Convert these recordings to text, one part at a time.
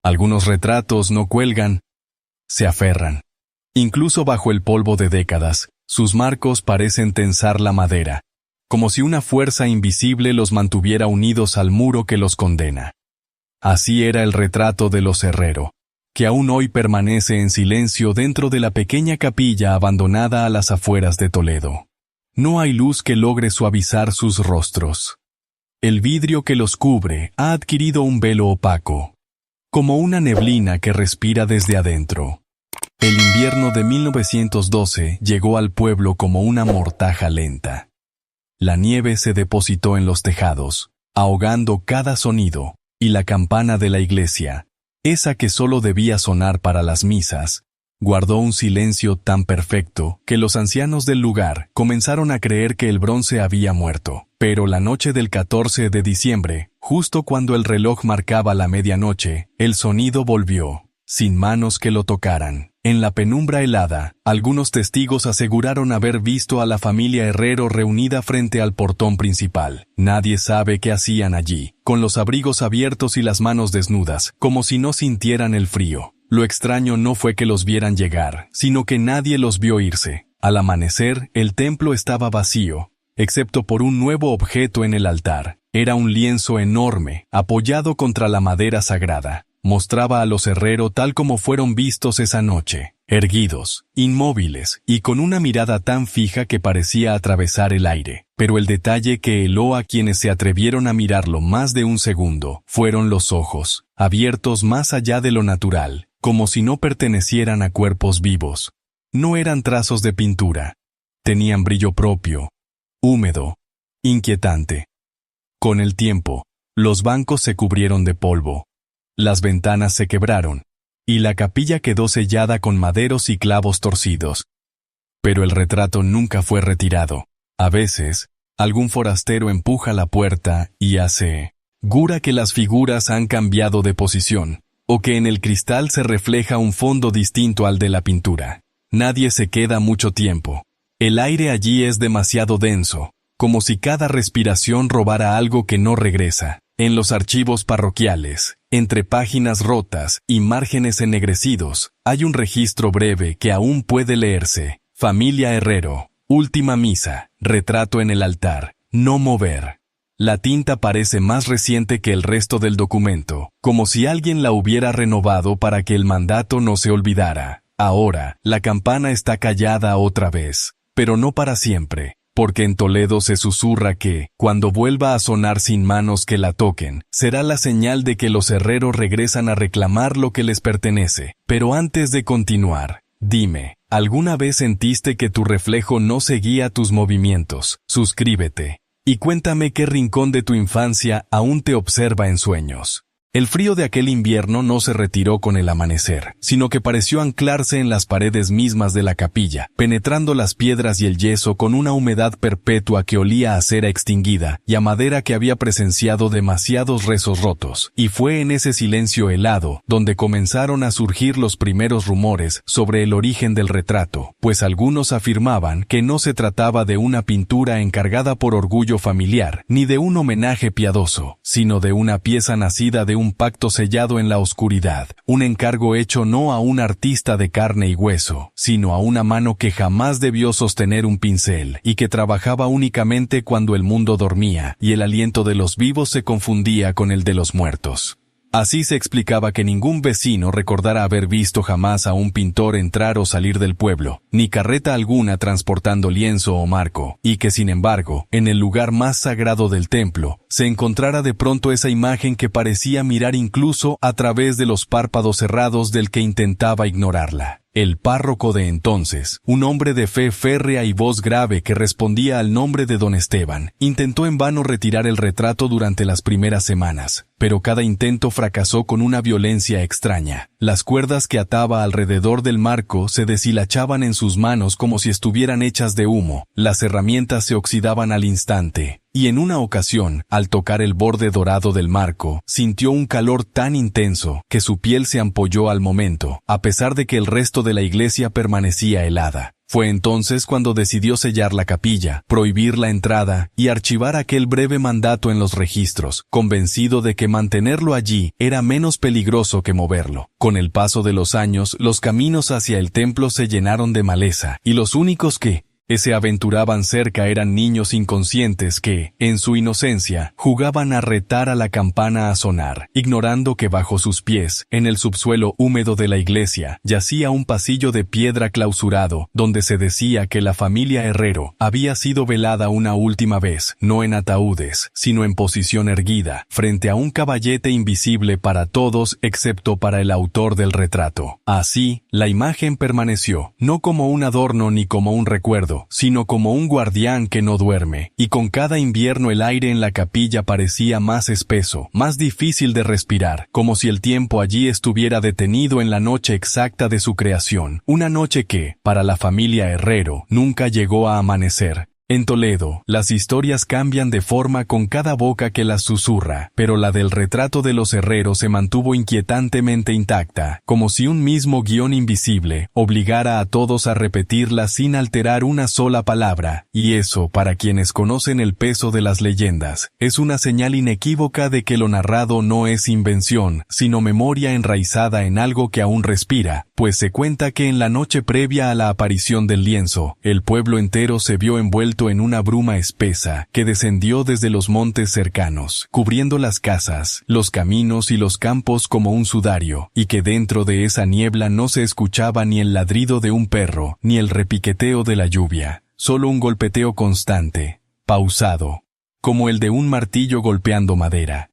Algunos retratos no cuelgan, se aferran. Incluso bajo el polvo de décadas, sus marcos parecen tensar la madera, como si una fuerza invisible los mantuviera unidos al muro que los condena. Así era el retrato de los Herrero, que aún hoy permanece en silencio dentro de la pequeña capilla abandonada a las afueras de Toledo. No hay luz que logre suavizar sus rostros. El vidrio que los cubre ha adquirido un velo opaco, como una neblina que respira desde adentro. El invierno de 1912 llegó al pueblo como una mortaja lenta. La nieve se depositó en los tejados, ahogando cada sonido, y la campana de la iglesia, esa que solo debía sonar para las misas, guardó un silencio tan perfecto que los ancianos del lugar comenzaron a creer que el bronce había muerto. Pero la noche del 14 de diciembre, justo cuando el reloj marcaba la medianoche, el sonido volvió, sin manos que lo tocaran. En la penumbra helada, algunos testigos aseguraron haber visto a la familia Herrero reunida frente al portón principal. Nadie sabe qué hacían allí, con los abrigos abiertos y las manos desnudas, como si no sintieran el frío. Lo extraño no fue que los vieran llegar, sino que nadie los vio irse. Al amanecer, el templo estaba vacío, excepto por un nuevo objeto en el altar. Era un lienzo enorme, apoyado contra la madera sagrada. Mostraba a los Herrero tal como fueron vistos esa noche, erguidos, inmóviles, y con una mirada tan fija que parecía atravesar el aire. Pero el detalle que heló a quienes se atrevieron a mirarlo más de un segundo fueron los ojos, abiertos más allá de lo natural, como si no pertenecieran a cuerpos vivos. No eran trazos de pintura. Tenían brillo propio, húmedo, inquietante. Con el tiempo, los bancos se cubrieron de polvo. Las ventanas se quebraron, y la capilla quedó sellada con maderos y clavos torcidos. Pero el retrato nunca fue retirado. A veces, algún forastero empuja la puerta y asegura que las figuras han cambiado de posición, o que en el cristal se refleja un fondo distinto al de la pintura. Nadie se queda mucho tiempo. El aire allí es demasiado denso, como si cada respiración robara algo que no regresa. En los archivos parroquiales, entre páginas rotas y márgenes ennegrecidos, hay un registro breve que aún puede leerse. Familia Herrero, última misa, retrato en el altar, no mover. La tinta parece más reciente que el resto del documento, como si alguien la hubiera renovado para que el mandato no se olvidara. Ahora, la campana está callada otra vez, pero no para siempre. Porque en Toledo se susurra que, cuando vuelva a sonar sin manos que la toquen, será la señal de que los Herrero regresan a reclamar lo que les pertenece. Pero antes de continuar, dime, ¿alguna vez sentiste que tu reflejo no seguía tus movimientos? Suscríbete. Y cuéntame qué rincón de tu infancia aún te observa en sueños. El frío de aquel invierno no se retiró con el amanecer, sino que pareció anclarse en las paredes mismas de la capilla, penetrando las piedras y el yeso con una humedad perpetua que olía a cera extinguida y a madera que había presenciado demasiados rezos rotos. Y fue en ese silencio helado donde comenzaron a surgir los primeros rumores sobre el origen del retrato, pues algunos afirmaban que no se trataba de una pintura encargada por orgullo familiar, ni de un homenaje piadoso, sino de una pieza nacida de un pacto sellado en la oscuridad, un encargo hecho no a un artista de carne y hueso, sino a una mano que jamás debió sostener un pincel y que trabajaba únicamente cuando el mundo dormía y el aliento de los vivos se confundía con el de los muertos. Así se explicaba que ningún vecino recordara haber visto jamás a un pintor entrar o salir del pueblo, ni carreta alguna transportando lienzo o marco, y que sin embargo, en el lugar más sagrado del templo, se encontrara de pronto esa imagen que parecía mirar incluso a través de los párpados cerrados del que intentaba ignorarla. El párroco de entonces, un hombre de fe férrea y voz grave que respondía al nombre de don Esteban, intentó en vano retirar el retrato durante las primeras semanas, pero cada intento fracasó con una violencia extraña. Las cuerdas que ataba alrededor del marco se deshilachaban en sus manos como si estuvieran hechas de humo, las herramientas se oxidaban al instante. Y en una ocasión, al tocar el borde dorado del marco, sintió un calor tan intenso que su piel se ampolló al momento, a pesar de que el resto de la iglesia permanecía helada. Fue entonces cuando decidió sellar la capilla, prohibir la entrada y archivar aquel breve mandato en los registros, convencido de que mantenerlo allí era menos peligroso que moverlo. Con el paso de los años, los caminos hacia el templo se llenaron de maleza, y los únicos que se aventuraban cerca eran niños inconscientes que, en su inocencia, jugaban a retar a la campana a sonar, ignorando que bajo sus pies, en el subsuelo húmedo de la iglesia, yacía un pasillo de piedra clausurado, donde se decía que la familia Herrero había sido velada una última vez, no en ataúdes, sino en posición erguida, frente a un caballete invisible para todos excepto para el autor del retrato. Así, la imagen permaneció, no como un adorno ni como un recuerdo, sino como un guardián que no duerme, y con cada invierno el aire en la capilla parecía más espeso, más difícil de respirar, como si el tiempo allí estuviera detenido en la noche exacta de su creación, una noche que, para la familia Herrero, nunca llegó a amanecer. En Toledo, las historias cambian de forma con cada boca que las susurra, pero la del retrato de los Herreros se mantuvo inquietantemente intacta, como si un mismo guión invisible obligara a todos a repetirla sin alterar una sola palabra, y eso, para quienes conocen el peso de las leyendas, es una señal inequívoca de que lo narrado no es invención, sino memoria enraizada en algo que aún respira, pues se cuenta que en la noche previa a la aparición del lienzo, el pueblo entero se vio envuelto en una bruma espesa que descendió desde los montes cercanos, cubriendo las casas, los caminos y los campos como un sudario, y que dentro de esa niebla no se escuchaba ni el ladrido de un perro, ni el repiqueteo de la lluvia, solo un golpeteo constante, pausado, como el de un martillo golpeando madera.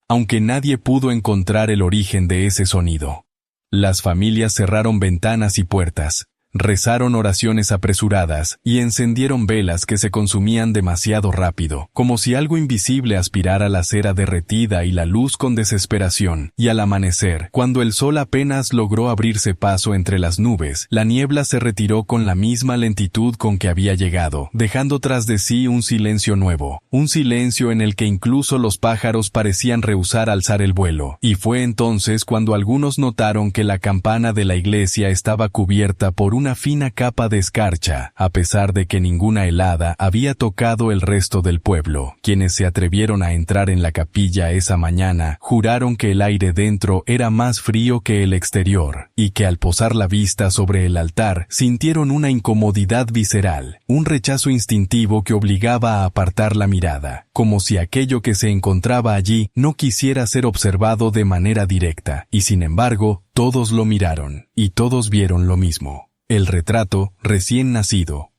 Aunque nadie pudo encontrar el origen de ese sonido. Las familias cerraron ventanas y puertas, rezaron oraciones apresuradas y encendieron velas que se consumían demasiado rápido, como si algo invisible aspirara la cera derretida y la luz con desesperación, y al amanecer, cuando el sol apenas logró abrirse paso entre las nubes, la niebla se retiró con la misma lentitud con que había llegado, dejando tras de sí un silencio nuevo, un silencio en el que incluso los pájaros parecían rehusar alzar el vuelo, y fue entonces cuando algunos notaron que la campana de la iglesia estaba cubierta por una fina capa de escarcha, a pesar de que ninguna helada había tocado el resto del pueblo. Quienes se atrevieron a entrar en la capilla esa mañana juraron que el aire dentro era más frío que el exterior, y que al posar la vista sobre el altar sintieron una incomodidad visceral, un rechazo instintivo que obligaba a apartar la mirada, como si aquello que se encontraba allí no quisiera ser observado de manera directa, y sin embargo, todos lo miraron, y todos vieron lo mismo. El retrato, recién nacido,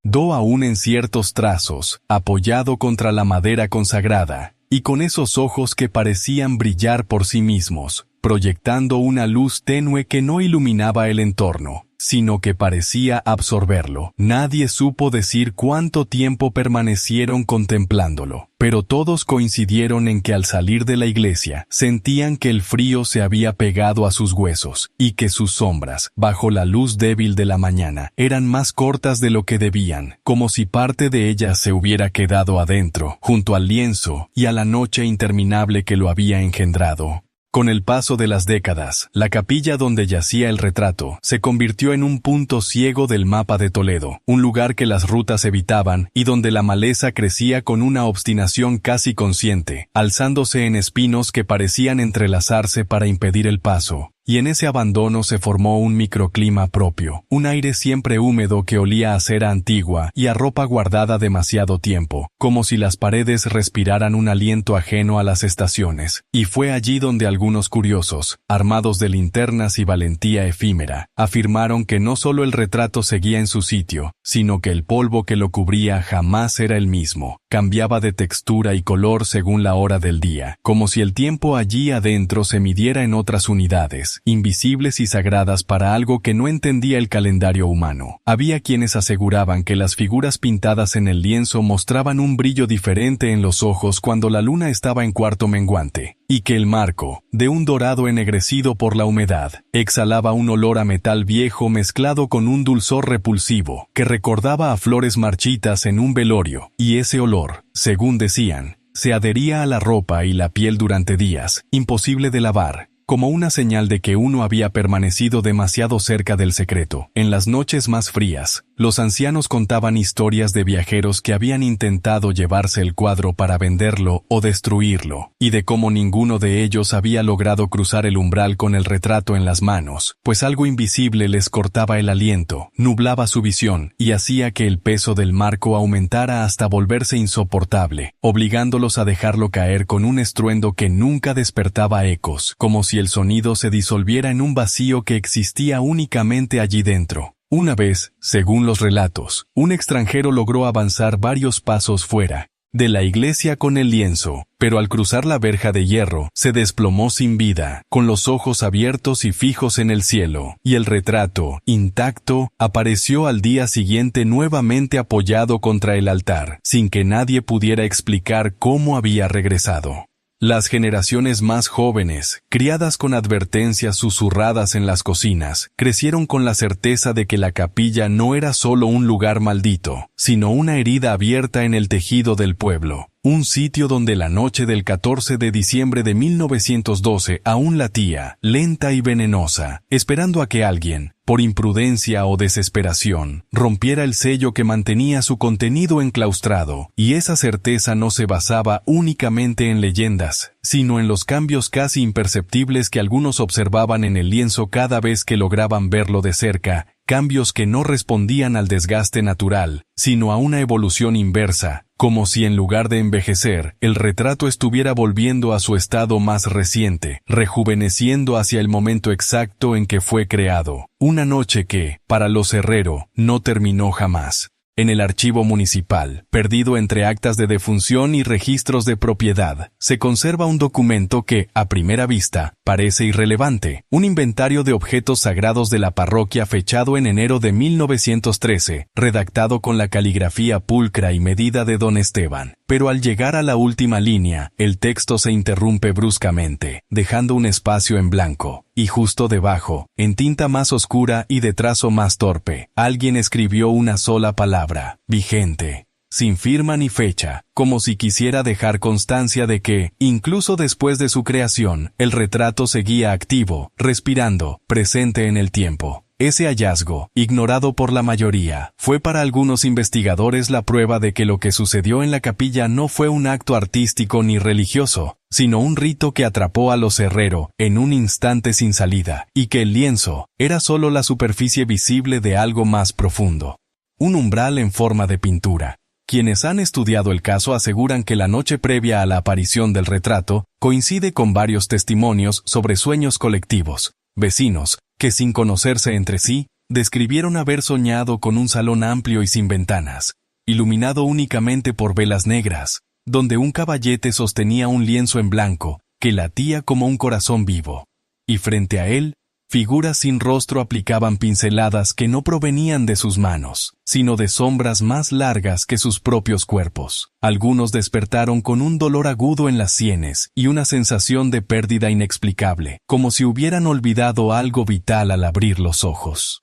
do aún en ciertos trazos, apoyado contra la madera consagrada, y con esos ojos que parecían brillar por sí mismos, proyectando una luz tenue que no iluminaba el entorno, sino que parecía absorberlo. Nadie supo decir cuánto tiempo permanecieron contemplándolo, pero todos coincidieron en que al salir de la iglesia, sentían que el frío se había pegado a sus huesos, y que sus sombras, bajo la luz débil de la mañana, eran más cortas de lo que debían, como si parte de ellas se hubiera quedado adentro, junto al lienzo, y a la noche interminable que lo había engendrado. Con el paso de las décadas, la capilla donde yacía el retrato se convirtió en un punto ciego del mapa de Toledo, un lugar que las rutas evitaban y donde la maleza crecía con una obstinación casi consciente, alzándose en espinos que parecían entrelazarse para impedir el paso. Y en ese abandono se formó un microclima propio, un aire siempre húmedo que olía a cera antigua y a ropa guardada demasiado tiempo, como si las paredes respiraran un aliento ajeno a las estaciones. Y fue allí donde algunos curiosos, armados de linternas y valentía efímera, afirmaron que no solo el retrato seguía en su sitio, sino que el polvo que lo cubría jamás era el mismo, cambiaba de textura y color según la hora del día, como si el tiempo allí adentro se midiera en otras unidades, invisibles y sagradas para algo que no entendía el calendario humano. Había quienes aseguraban que las figuras pintadas en el lienzo mostraban un brillo diferente en los ojos cuando la luna estaba en cuarto menguante, y que el marco, de un dorado ennegrecido por la humedad, exhalaba un olor a metal viejo mezclado con un dulzor repulsivo, que recordaba a flores marchitas en un velorio, y ese olor, según decían, se adhería a la ropa y la piel durante días, imposible de lavar, como una señal de que uno había permanecido demasiado cerca del secreto. En las noches más frías, los ancianos contaban historias de viajeros que habían intentado llevarse el cuadro para venderlo o destruirlo, y de cómo ninguno de ellos había logrado cruzar el umbral con el retrato en las manos, pues algo invisible les cortaba el aliento, nublaba su visión y hacía que el peso del marco aumentara hasta volverse insoportable, obligándolos a dejarlo caer con un estruendo que nunca despertaba ecos, como si el sonido se disolviera en un vacío que existía únicamente allí dentro. Una vez, según los relatos, un extranjero logró avanzar varios pasos fuera de la iglesia con el lienzo, pero al cruzar la verja de hierro, se desplomó sin vida, con los ojos abiertos y fijos en el cielo, y el retrato, intacto, apareció al día siguiente nuevamente apoyado contra el altar, sin que nadie pudiera explicar cómo había regresado. Las generaciones más jóvenes, criadas con advertencias susurradas en las cocinas, crecieron con la certeza de que la capilla no era solo un lugar maldito, sino una herida abierta en el tejido del pueblo. Un sitio donde la noche del 14 de diciembre de 1912 aún latía, lenta y venenosa, esperando a que alguien, por imprudencia o desesperación, rompiera el sello que mantenía su contenido enclaustrado, y esa certeza no se basaba únicamente en leyendas, sino en los cambios casi imperceptibles que algunos observaban en el lienzo cada vez que lograban verlo de cerca, cambios que no respondían al desgaste natural, sino a una evolución inversa, como si en lugar de envejecer, el retrato estuviera volviendo a su estado más reciente, rejuveneciendo hacia el momento exacto en que fue creado. Una noche que, para los Herrero, no terminó jamás. En el archivo municipal, perdido entre actas de defunción y registros de propiedad, se conserva un documento que, a primera vista, parece irrelevante, un inventario de objetos sagrados de la parroquia fechado en enero de 1913, redactado con la caligrafía pulcra y medida de don Esteban. Pero al llegar a la última línea, el texto se interrumpe bruscamente, dejando un espacio en blanco, y justo debajo, en tinta más oscura y de trazo más torpe, alguien escribió una sola palabra: vigente, sin firma ni fecha, como si quisiera dejar constancia de que, incluso después de su creación, el retrato seguía activo, respirando, presente en el tiempo. Ese hallazgo, ignorado por la mayoría, fue para algunos investigadores la prueba de que lo que sucedió en la capilla no fue un acto artístico ni religioso, sino un rito que atrapó a los Herrero en un instante sin salida, y que el lienzo era solo la superficie visible de algo más profundo. Un umbral en forma de pintura. Quienes han estudiado el caso aseguran que la noche previa a la aparición del retrato coincide con varios testimonios sobre sueños colectivos, vecinos, que sin conocerse entre sí, describieron haber soñado con un salón amplio y sin ventanas, iluminado únicamente por velas negras, donde un caballete sostenía un lienzo en blanco, que latía como un corazón vivo, y frente a él, figuras sin rostro aplicaban pinceladas que no provenían de sus manos, sino de sombras más largas que sus propios cuerpos. Algunos despertaron con un dolor agudo en las sienes y una sensación de pérdida inexplicable, como si hubieran olvidado algo vital al abrir los ojos.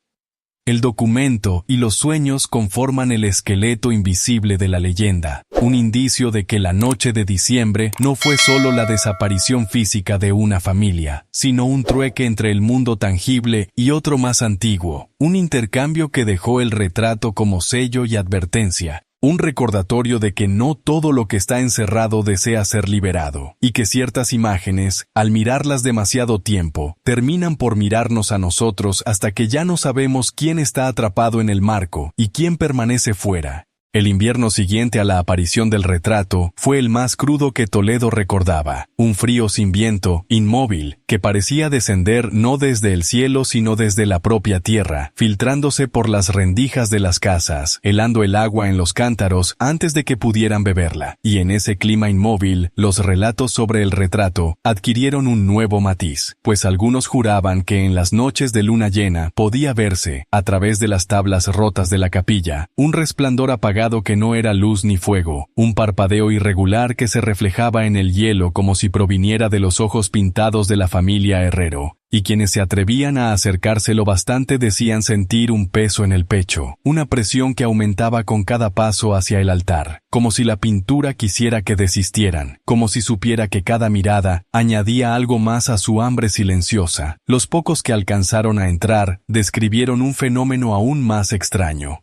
El documento y los sueños conforman el esqueleto invisible de la leyenda, un indicio de que la noche de diciembre no fue solo la desaparición física de una familia, sino un trueque entre el mundo tangible y otro más antiguo, un intercambio que dejó el retrato como sello y advertencia, un recordatorio de que no todo lo que está encerrado desea ser liberado, y que ciertas imágenes, al mirarlas demasiado tiempo, terminan por mirarnos a nosotros hasta que ya no sabemos quién está atrapado en el marco y quién permanece fuera. El invierno siguiente a la aparición del retrato fue el más crudo que Toledo recordaba, un frío sin viento, inmóvil, que parecía descender no desde el cielo sino desde la propia tierra, filtrándose por las rendijas de las casas, helando el agua en los cántaros antes de que pudieran beberla. Y en ese clima inmóvil, los relatos sobre el retrato adquirieron un nuevo matiz, pues algunos juraban que en las noches de luna llena podía verse, a través de las tablas rotas de la capilla, un resplandor apagado apagado que no era luz ni fuego, un parpadeo irregular que se reflejaba en el hielo como si proviniera de los ojos pintados de la familia Herrero, y quienes se atrevían a acercarse lo bastante decían sentir un peso en el pecho, una presión que aumentaba con cada paso hacia el altar, como si la pintura quisiera que desistieran, como si supiera que cada mirada añadía algo más a su hambre silenciosa. Los pocos que alcanzaron a entrar describieron un fenómeno aún más extraño.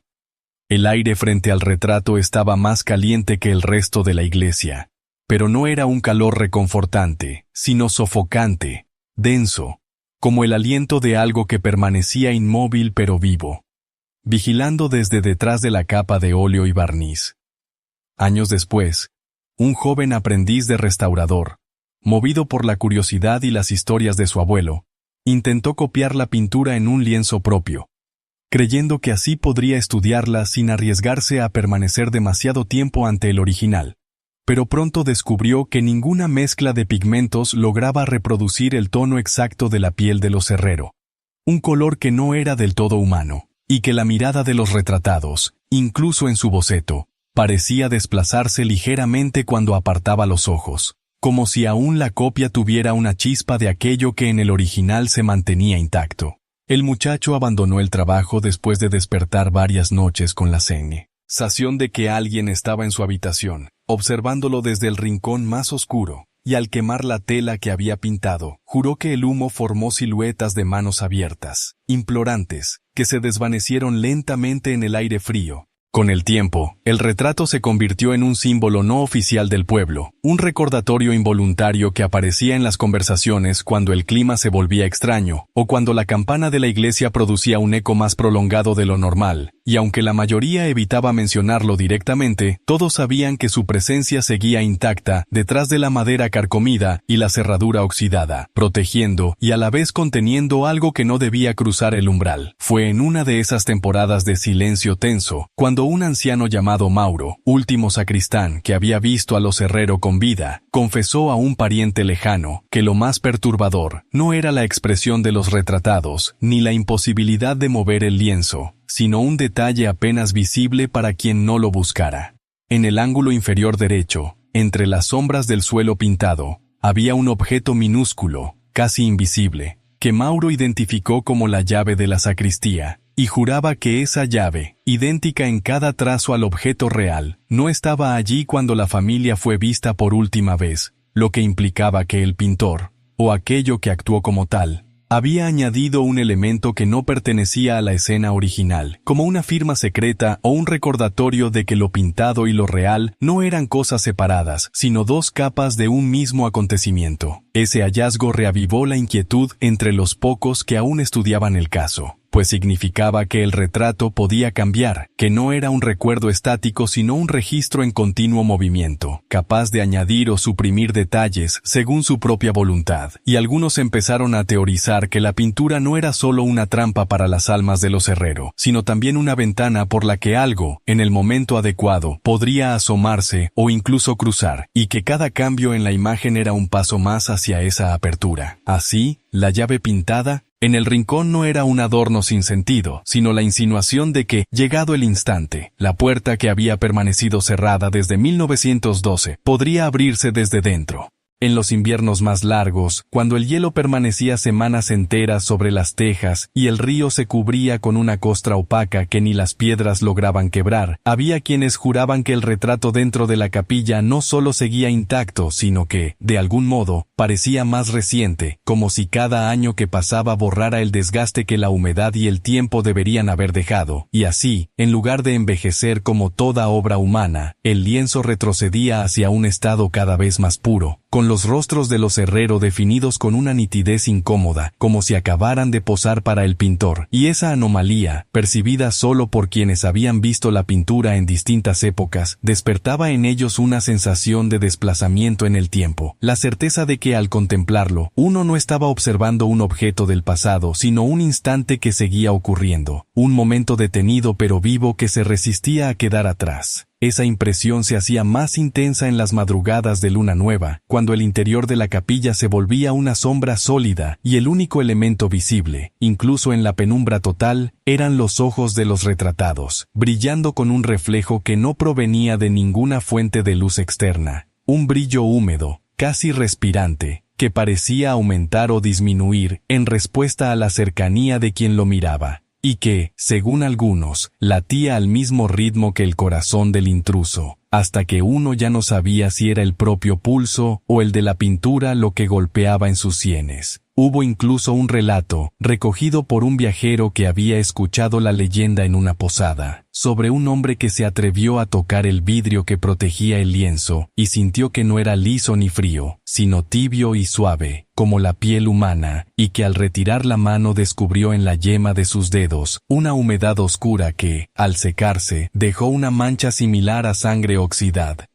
El aire frente al retrato estaba más caliente que el resto de la iglesia, pero no era un calor reconfortante, sino sofocante, denso, como el aliento de algo que permanecía inmóvil pero vivo, vigilando desde detrás de la capa de óleo y barniz. Años después, un joven aprendiz de restaurador, movido por la curiosidad y las historias de su abuelo, intentó copiar la pintura en un lienzo propio, creyendo que así podría estudiarla sin arriesgarse a permanecer demasiado tiempo ante el original. Pero pronto descubrió que ninguna mezcla de pigmentos lograba reproducir el tono exacto de la piel de los Herrero, un color que no era del todo humano, y que la mirada de los retratados, incluso en su boceto, parecía desplazarse ligeramente cuando apartaba los ojos, como si aún la copia tuviera una chispa de aquello que en el original se mantenía intacto. El muchacho abandonó el trabajo después de despertar varias noches con la sensación de que alguien estaba en su habitación, observándolo desde el rincón más oscuro, y al quemar la tela que había pintado, juró que el humo formó siluetas de manos abiertas, implorantes, que se desvanecieron lentamente en el aire frío. Con el tiempo, el retrato se convirtió en un símbolo no oficial del pueblo, un recordatorio involuntario que aparecía en las conversaciones cuando el clima se volvía extraño, o cuando la campana de la iglesia producía un eco más prolongado de lo normal, y aunque la mayoría evitaba mencionarlo directamente, todos sabían que su presencia seguía intacta detrás de la madera carcomida y la cerradura oxidada, protegiendo y a la vez conteniendo algo que no debía cruzar el umbral. Fue en una de esas temporadas de silencio tenso, cuando un anciano llamado Mauro, último sacristán que había visto a los Herrero con vida, confesó a un pariente lejano que lo más perturbador no era la expresión de los retratados, ni la imposibilidad de mover el lienzo, sino un detalle apenas visible para quien no lo buscara. En el ángulo inferior derecho, entre las sombras del suelo pintado, había un objeto minúsculo, casi invisible, que Mauro identificó como la llave de la sacristía, y juraba que esa llave, idéntica en cada trazo al objeto real, no estaba allí cuando la familia fue vista por última vez, lo que implicaba que el pintor, o aquello que actuó como tal, había añadido un elemento que no pertenecía a la escena original, como una firma secreta o un recordatorio de que lo pintado y lo real no eran cosas separadas, sino dos capas de un mismo acontecimiento. Ese hallazgo reavivó la inquietud entre los pocos que aún estudiaban el caso, pues significaba que el retrato podía cambiar, que no era un recuerdo estático sino un registro en continuo movimiento, capaz de añadir o suprimir detalles según su propia voluntad. Y algunos empezaron a teorizar que la pintura no era solo una trampa para las almas de los Herrero, sino también una ventana por la que algo, en el momento adecuado, podría asomarse o incluso cruzar, y que cada cambio en la imagen era un paso más hacia esa apertura. Así, la llave pintada en el rincón no era un adorno sin sentido, sino la insinuación de que, llegado el instante, la puerta que había permanecido cerrada desde 1912 podría abrirse desde dentro. En los inviernos más largos, cuando el hielo permanecía semanas enteras sobre las tejas y el río se cubría con una costra opaca que ni las piedras lograban quebrar, había quienes juraban que el retrato dentro de la capilla no solo seguía intacto, sino que, de algún modo, parecía más reciente, como si cada año que pasaba borrara el desgaste que la humedad y el tiempo deberían haber dejado, y así, en lugar de envejecer como toda obra humana, el lienzo retrocedía hacia un estado cada vez más puro, con los rostros de los Herrero definidos con una nitidez incómoda, como si acabaran de posar para el pintor, y esa anomalía, percibida solo por quienes habían visto la pintura en distintas épocas, despertaba en ellos una sensación de desplazamiento en el tiempo, la certeza de que al contemplarlo, uno no estaba observando un objeto del pasado, sino un instante que seguía ocurriendo, un momento detenido pero vivo que se resistía a quedar atrás. Esa impresión se hacía más intensa en las madrugadas de luna nueva, cuando el interior de la capilla se volvía una sombra sólida y el único elemento visible, incluso en la penumbra total, eran los ojos de los retratados, brillando con un reflejo que no provenía de ninguna fuente de luz externa, un brillo húmedo, casi respirante, que parecía aumentar o disminuir en respuesta a la cercanía de quien lo miraba, y que, según algunos, latía al mismo ritmo que el corazón del intruso, hasta que uno ya no sabía si era el propio pulso o el de la pintura lo que golpeaba en sus sienes. Hubo incluso un relato, recogido por un viajero que había escuchado la leyenda en una posada, sobre un hombre que se atrevió a tocar el vidrio que protegía el lienzo y sintió que no era liso ni frío, sino tibio y suave, como la piel humana, y que al retirar la mano descubrió en la yema de sus dedos una humedad oscura que, al secarse, dejó una mancha similar a sangre oxidada.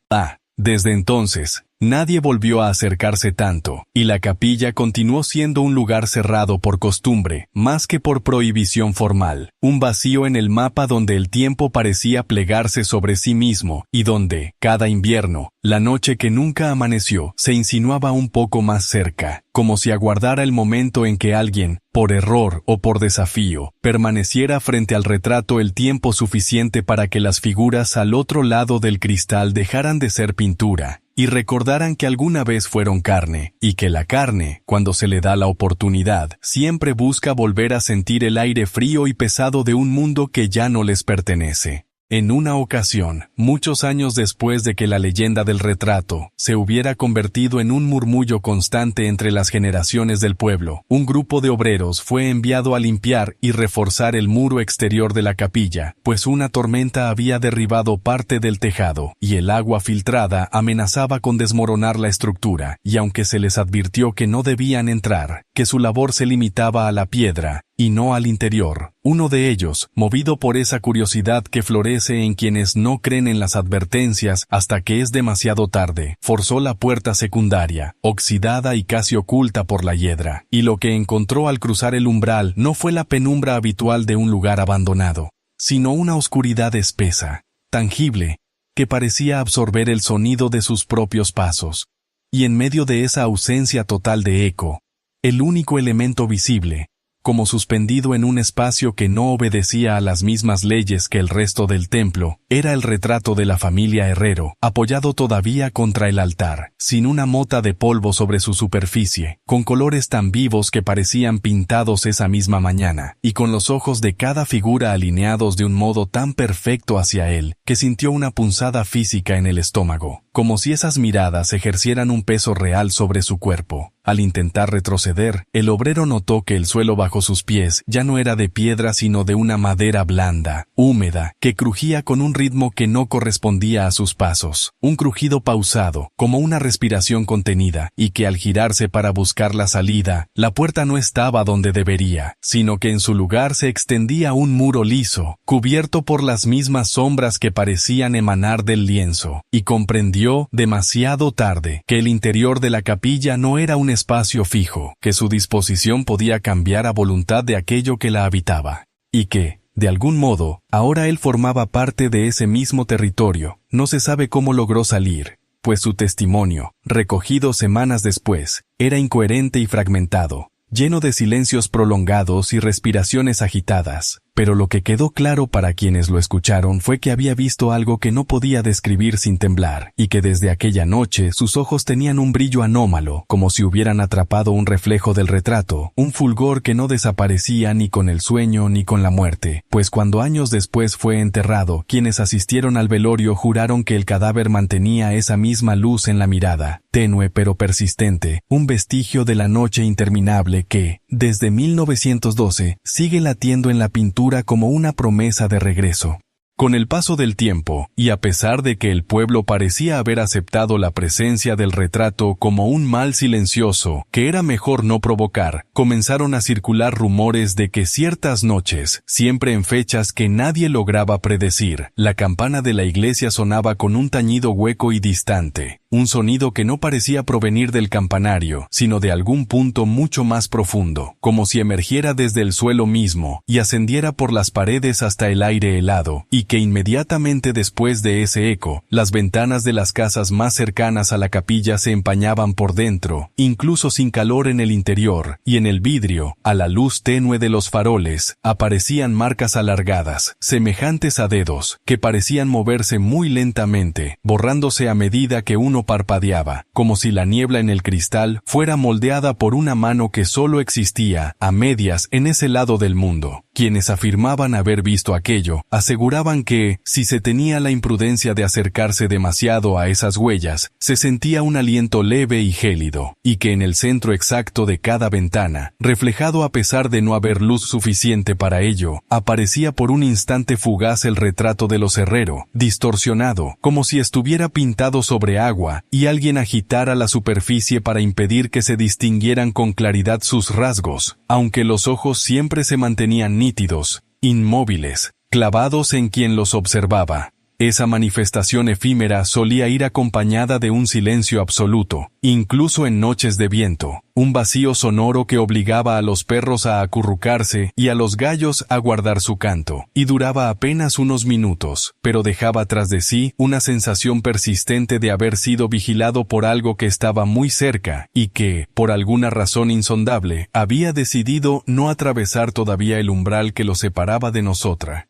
Desde entonces, nadie volvió a acercarse tanto, y la capilla continuó siendo un lugar cerrado por costumbre, más que por prohibición formal, un vacío en el mapa donde el tiempo parecía plegarse sobre sí mismo, y donde, cada invierno, la noche que nunca amaneció, se insinuaba un poco más cerca, como si aguardara el momento en que alguien, por error o por desafío, permaneciera frente al retrato el tiempo suficiente para que las figuras al otro lado del cristal dejaran de ser pintura, y recordaran que alguna vez fueron carne, y que la carne, cuando se le da la oportunidad, siempre busca volver a sentir el aire frío y pesado de un mundo que ya no les pertenece. En una ocasión, muchos años después de que la leyenda del retrato se hubiera convertido en un murmullo constante entre las generaciones del pueblo, un grupo de obreros fue enviado a limpiar y reforzar el muro exterior de la capilla, pues una tormenta había derribado parte del tejado, y el agua filtrada amenazaba con desmoronar la estructura, y aunque se les advirtió que no debían entrar, que su labor se limitaba a la piedra, y no al interior, uno de ellos, movido por esa curiosidad que florece en quienes no creen en las advertencias hasta que es demasiado tarde, forzó la puerta secundaria, oxidada y casi oculta por la hiedra, y lo que encontró al cruzar el umbral no fue la penumbra habitual de un lugar abandonado, sino una oscuridad espesa, tangible, que parecía absorber el sonido de sus propios pasos. Y en medio de esa ausencia total de eco, el único elemento visible, como suspendido en un espacio que no obedecía a las mismas leyes que el resto del templo, era el retrato de la familia Herrero, apoyado todavía contra el altar, sin una mota de polvo sobre su superficie, con colores tan vivos que parecían pintados esa misma mañana, y con los ojos de cada figura alineados de un modo tan perfecto hacia él, que sintió una punzada física en el estómago, como si esas miradas ejercieran un peso real sobre su cuerpo. Al intentar retroceder, el obrero notó que el suelo bajo sus pies ya no era de piedra sino de una madera blanda, húmeda, que crujía con un ritmo que no correspondía a sus pasos, un crujido pausado, como una respiración contenida, y que al girarse para buscar la salida, la puerta no estaba donde debería, sino que en su lugar se extendía un muro liso, cubierto por las mismas sombras que parecían emanar del lienzo, y comprendió, demasiado tarde, que el interior de la capilla no era un espacio fijo, que su disposición podía cambiar a voluntad de aquello que la habitaba, y que, de algún modo, ahora él formaba parte de ese mismo territorio. No se sabe cómo logró salir, pues su testimonio, recogido semanas después, era incoherente y fragmentado, lleno de silencios prolongados y respiraciones agitadas. Pero lo que quedó claro para quienes lo escucharon fue que había visto algo que no podía describir sin temblar, y que desde aquella noche sus ojos tenían un brillo anómalo, como si hubieran atrapado un reflejo del retrato, un fulgor que no desaparecía ni con el sueño ni con la muerte, pues cuando años después fue enterrado, quienes asistieron al velorio juraron que el cadáver mantenía esa misma luz en la mirada, tenue pero persistente, un vestigio de la noche interminable que, desde 1912, sigue latiendo en la pintura como una promesa de regreso. Con el paso del tiempo, y a pesar de que el pueblo parecía haber aceptado la presencia del retrato como un mal silencioso que era mejor no provocar, comenzaron a circular rumores de que ciertas noches, siempre en fechas que nadie lograba predecir, la campana de la iglesia sonaba con un tañido hueco y distante, un sonido que no parecía provenir del campanario, sino de algún punto mucho más profundo, como si emergiera desde el suelo mismo y ascendiera por las paredes hasta el aire helado, y que inmediatamente después de ese eco, las ventanas de las casas más cercanas a la capilla se empañaban por dentro, incluso sin calor en el interior, y en el vidrio, a la luz tenue de los faroles, aparecían marcas alargadas, semejantes a dedos, que parecían moverse muy lentamente, borrándose a medida que uno parpadeaba, como si la niebla en el cristal fuera moldeada por una mano que solo existía, a medias, en ese lado del mundo. Quienes afirmaban haber visto aquello, aseguraban que, si se tenía la imprudencia de acercarse demasiado a esas huellas, se sentía un aliento leve y gélido, y que en el centro exacto de cada ventana, reflejado a pesar de no haber luz suficiente para ello, aparecía por un instante fugaz el retrato de los Herrero, distorsionado, como si estuviera pintado sobre agua, y alguien agitara la superficie para impedir que se distinguieran con claridad sus rasgos, aunque los ojos siempre se mantenían nítidos, inmóviles, clavados en quien los observaba. Esa manifestación efímera solía ir acompañada de un silencio absoluto, incluso en noches de viento, un vacío sonoro que obligaba a los perros a acurrucarse y a los gallos a guardar su canto, y duraba apenas unos minutos, pero dejaba tras de sí una sensación persistente de haber sido vigilado por algo que estaba muy cerca y que, por alguna razón insondable, había decidido no atravesar todavía el umbral que lo separaba de nosotras.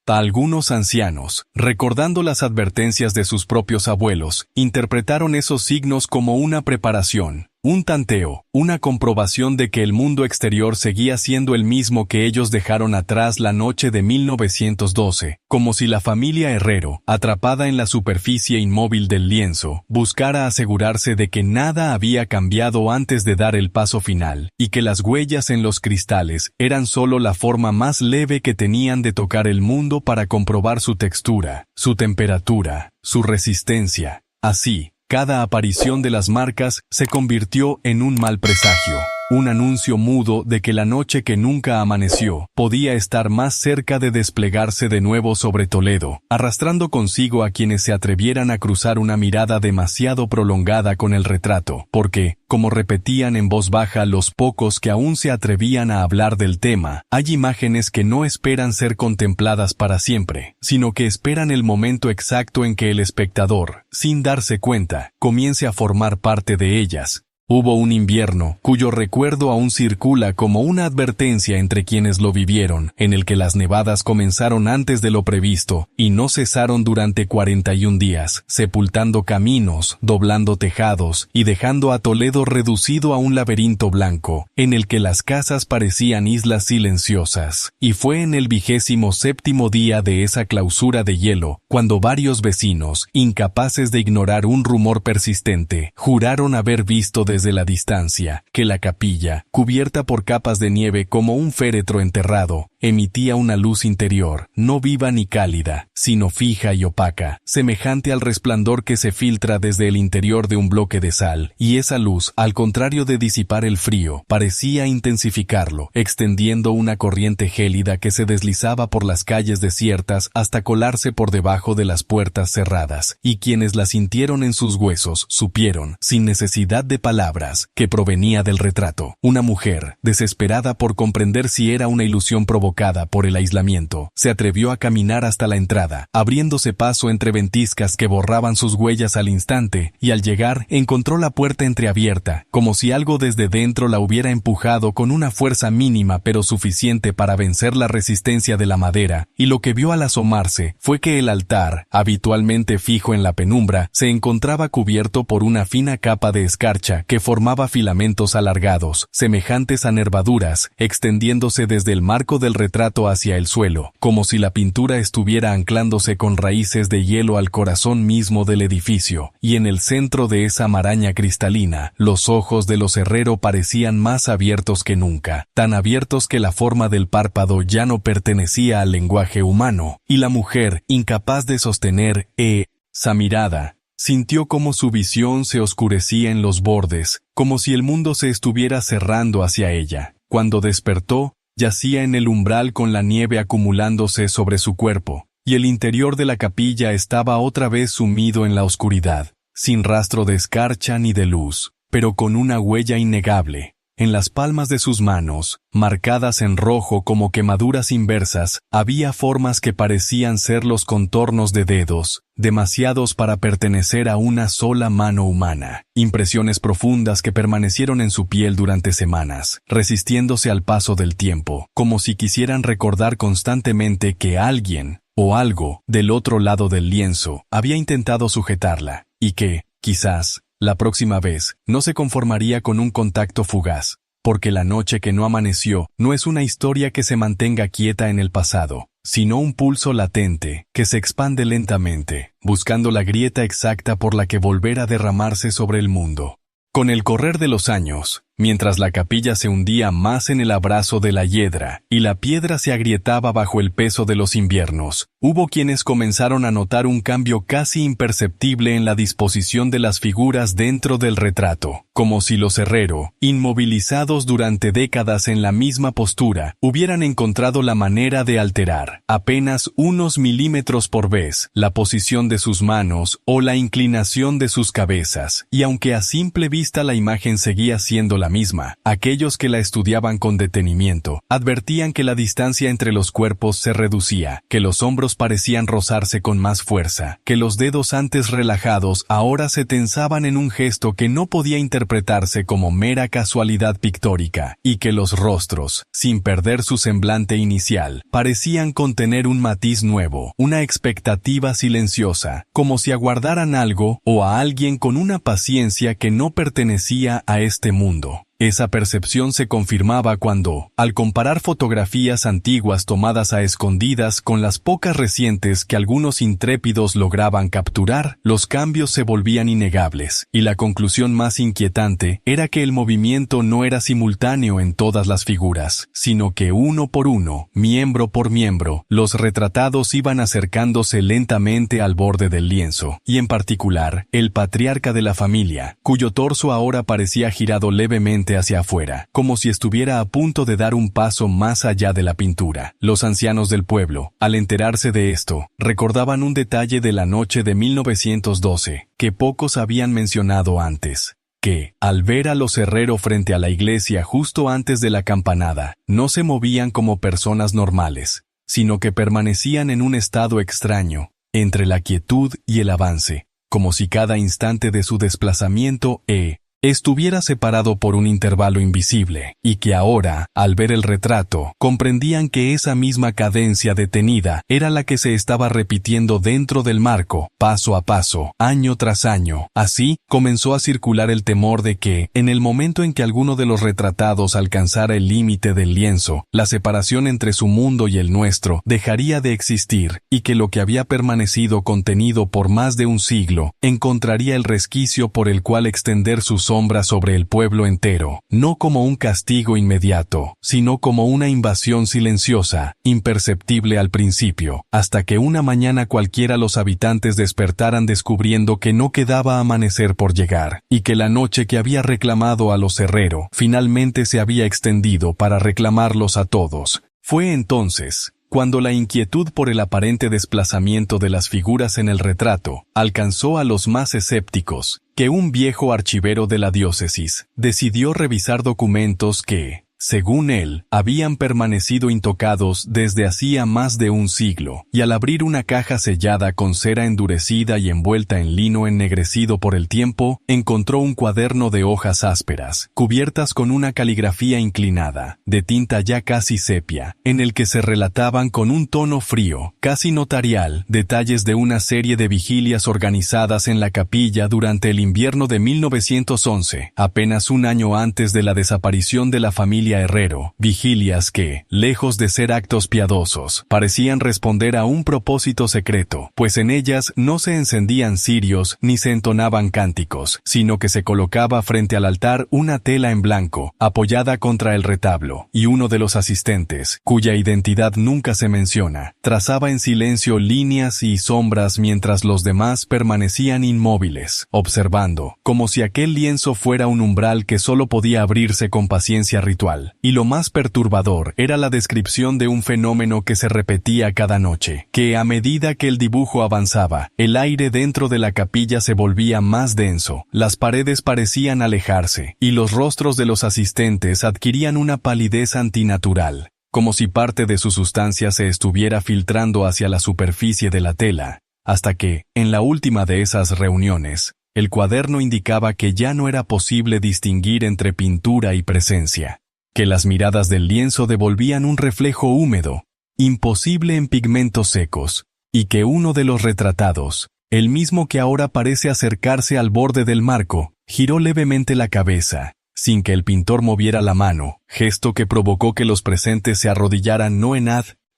Algunos ancianos, recordando las advertencias de sus propios abuelos, interpretaron esos signos como una preparación, un tanteo, una comprobación de que el mundo exterior seguía siendo el mismo que ellos dejaron atrás la noche de 1912, como si la familia Herrero, atrapada en la superficie inmóvil del lienzo, buscara asegurarse de que nada había cambiado antes de dar el paso final, y que las huellas en los cristales eran solo la forma más leve que tenían de tocar el mundo para comprobar su textura, su temperatura, su resistencia. Así, cada aparición de las marcas se convirtió en un mal presagio, un anuncio mudo de que la noche que nunca amaneció podía estar más cerca de desplegarse de nuevo sobre Toledo, arrastrando consigo a quienes se atrevieran a cruzar una mirada demasiado prolongada con el retrato, porque, como repetían en voz baja los pocos que aún se atrevían a hablar del tema, hay imágenes que no esperan ser contempladas para siempre, sino que esperan el momento exacto en que el espectador, sin darse cuenta, comience a formar parte de ellas. Hubo un invierno, cuyo recuerdo aún circula como una advertencia entre quienes lo vivieron, en el que las nevadas comenzaron antes de lo previsto, y no cesaron durante 41 días, sepultando caminos, doblando tejados, y dejando a Toledo reducido a un laberinto blanco, en el que las casas parecían islas silenciosas. Y fue en el 27º día de esa clausura de hielo, cuando varios vecinos, incapaces de ignorar un rumor persistente, juraron haber visto desde la distancia que la capilla, cubierta por capas de nieve como un féretro enterrado, emitía una luz interior, no viva ni cálida, sino fija y opaca, semejante al resplandor que se filtra desde el interior de un bloque de sal, y esa luz, al contrario de disipar el frío, parecía intensificarlo, extendiendo una corriente gélida que se deslizaba por las calles desiertas hasta colarse por debajo de las puertas cerradas, y quienes la sintieron en sus huesos supieron, sin necesidad de palabras, que provenía del retrato. Una mujer, desesperada por comprender si era una ilusión provocada por el aislamiento, se atrevió a caminar hasta la entrada, abriéndose paso entre ventiscas que borraban sus huellas al instante, y al llegar encontró la puerta entreabierta, como si algo desde dentro la hubiera empujado con una fuerza mínima pero suficiente para vencer la resistencia de la madera, y lo que vio al asomarse fue que el altar, habitualmente fijo en la penumbra, se encontraba cubierto por una fina capa de escarcha que formaba filamentos alargados, semejantes a nervaduras, extendiéndose desde el marco del retrato hacia el suelo, como si la pintura estuviera anclándose con raíces de hielo al corazón mismo del edificio, y en el centro de esa maraña cristalina, los ojos de los Herrero parecían más abiertos que nunca, tan abiertos que la forma del párpado ya no pertenecía al lenguaje humano, y la mujer, incapaz de sostener esa mirada, sintió como su visión se oscurecía en los bordes, como si el mundo se estuviera cerrando hacia ella. Cuando despertó, yacía en el umbral con la nieve acumulándose sobre su cuerpo, y el interior de la capilla estaba otra vez sumido en la oscuridad. sin rastro de escarcha ni de luz, pero con una huella innegable. En las palmas de sus manos, marcadas en rojo como quemaduras inversas, había formas que parecían ser los contornos de dedos, demasiados para pertenecer a una sola mano humana. Impresiones profundas que permanecieron en su piel durante semanas, resistiéndose al paso del tiempo, como si quisieran recordar constantemente que alguien, o algo, del otro lado del lienzo, había intentado sujetarla, y que, quizás, la próxima vez, no se conformaría con un contacto fugaz, porque la noche que no amaneció no es una historia que se mantenga quieta en el pasado, sino un pulso latente que se expande lentamente, buscando la grieta exacta por la que volver a derramarse sobre el mundo. Con el correr de los años, mientras la capilla se hundía más en el abrazo de la hiedra y la piedra se agrietaba bajo el peso de los inviernos, hubo quienes comenzaron a notar un cambio casi imperceptible en la disposición de las figuras dentro del retrato, como si los Herrero, inmovilizados durante décadas en la misma postura, hubieran encontrado la manera de alterar, apenas unos milímetros por vez, la posición de sus manos o la inclinación de sus cabezas, y aunque a simple vista la imagen seguía siendo la misma, aquellos que la estudiaban con detenimiento advertían que la distancia entre los cuerpos se reducía, que los hombros parecían rozarse con más fuerza, que los dedos antes relajados ahora se tensaban en un gesto que no podía interpretarse como mera casualidad pictórica, y que los rostros, sin perder su semblante inicial, parecían contener un matiz nuevo, una expectativa silenciosa, como si aguardaran algo o a alguien con una paciencia que no pertenecía a este mundo. Esa percepción se confirmaba cuando, al comparar fotografías antiguas tomadas a escondidas con las pocas recientes que algunos intrépidos lograban capturar, los cambios se volvían innegables, y la conclusión más inquietante era que el movimiento no era simultáneo en todas las figuras, sino que uno por uno, miembro por miembro, los retratados iban acercándose lentamente al borde del lienzo, y en particular, el patriarca de la familia, cuyo torso ahora parecía girado levemente hacia afuera, como si estuviera a punto de dar un paso más allá de la pintura. Los ancianos del pueblo, al enterarse de esto, recordaban un detalle de la noche de 1912, que pocos habían mencionado antes, que, al ver a los Herrero frente a la iglesia justo antes de la campanada, no se movían como personas normales, sino que permanecían en un estado extraño, entre la quietud y el avance, como si cada instante de su desplazamiento estuviera separado por un intervalo invisible, y que ahora, al ver el retrato, comprendían que esa misma cadencia detenida era la que se estaba repitiendo dentro del marco, paso a paso, año tras año. Así, comenzó a circular el temor de que, en el momento en que alguno de los retratados alcanzara el límite del lienzo, la separación entre su mundo y el nuestro dejaría de existir, y que lo que había permanecido contenido por más de un siglo, encontraría el resquicio por el cual extender sus sombra sobre el pueblo entero, no como un castigo inmediato, sino como una invasión silenciosa, imperceptible al principio, hasta que una mañana cualquiera los habitantes despertaran descubriendo que no quedaba amanecer por llegar, y que la noche que había reclamado a los Herrero finalmente se había extendido para reclamarlos a todos. Fue entonces cuando la inquietud por el aparente desplazamiento de las figuras en el retrato alcanzó a los más escépticos, que un viejo archivero de la diócesis decidió revisar documentos que, según él, habían permanecido intocados desde hacía más de un siglo, y al abrir una caja sellada con cera endurecida y envuelta en lino ennegrecido por el tiempo, encontró un cuaderno de hojas ásperas, cubiertas con una caligrafía inclinada, de tinta ya casi sepia, en el que se relataban con un tono frío, casi notarial, detalles de una serie de vigilias organizadas en la capilla durante el invierno de 1911, apenas un año antes de la desaparición de la familia Herrero, vigilias que, lejos de ser actos piadosos, parecían responder a un propósito secreto, pues en ellas no se encendían cirios ni se entonaban cánticos, sino que se colocaba frente al altar una tela en blanco, apoyada contra el retablo, y uno de los asistentes, cuya identidad nunca se menciona, trazaba en silencio líneas y sombras mientras los demás permanecían inmóviles, observando, como si aquel lienzo fuera un umbral que solo podía abrirse con paciencia ritual. igual, y lo más perturbador era la descripción de un fenómeno que se repetía cada noche, que a medida que el dibujo avanzaba, el aire dentro de la capilla se volvía más denso, las paredes parecían alejarse, y los rostros de los asistentes adquirían una palidez antinatural, como si parte de su sustancia se estuviera filtrando hacia la superficie de la tela, hasta que, en la última de esas reuniones, el cuaderno indicaba que ya no era posible distinguir entre pintura y presencia, que las miradas del lienzo devolvían un reflejo húmedo, imposible en pigmentos secos, y que uno de los retratados, el mismo que ahora parece acercarse al borde del marco, giró levemente la cabeza, sin que el pintor moviera la mano, gesto que provocó que los presentes se arrodillaran no en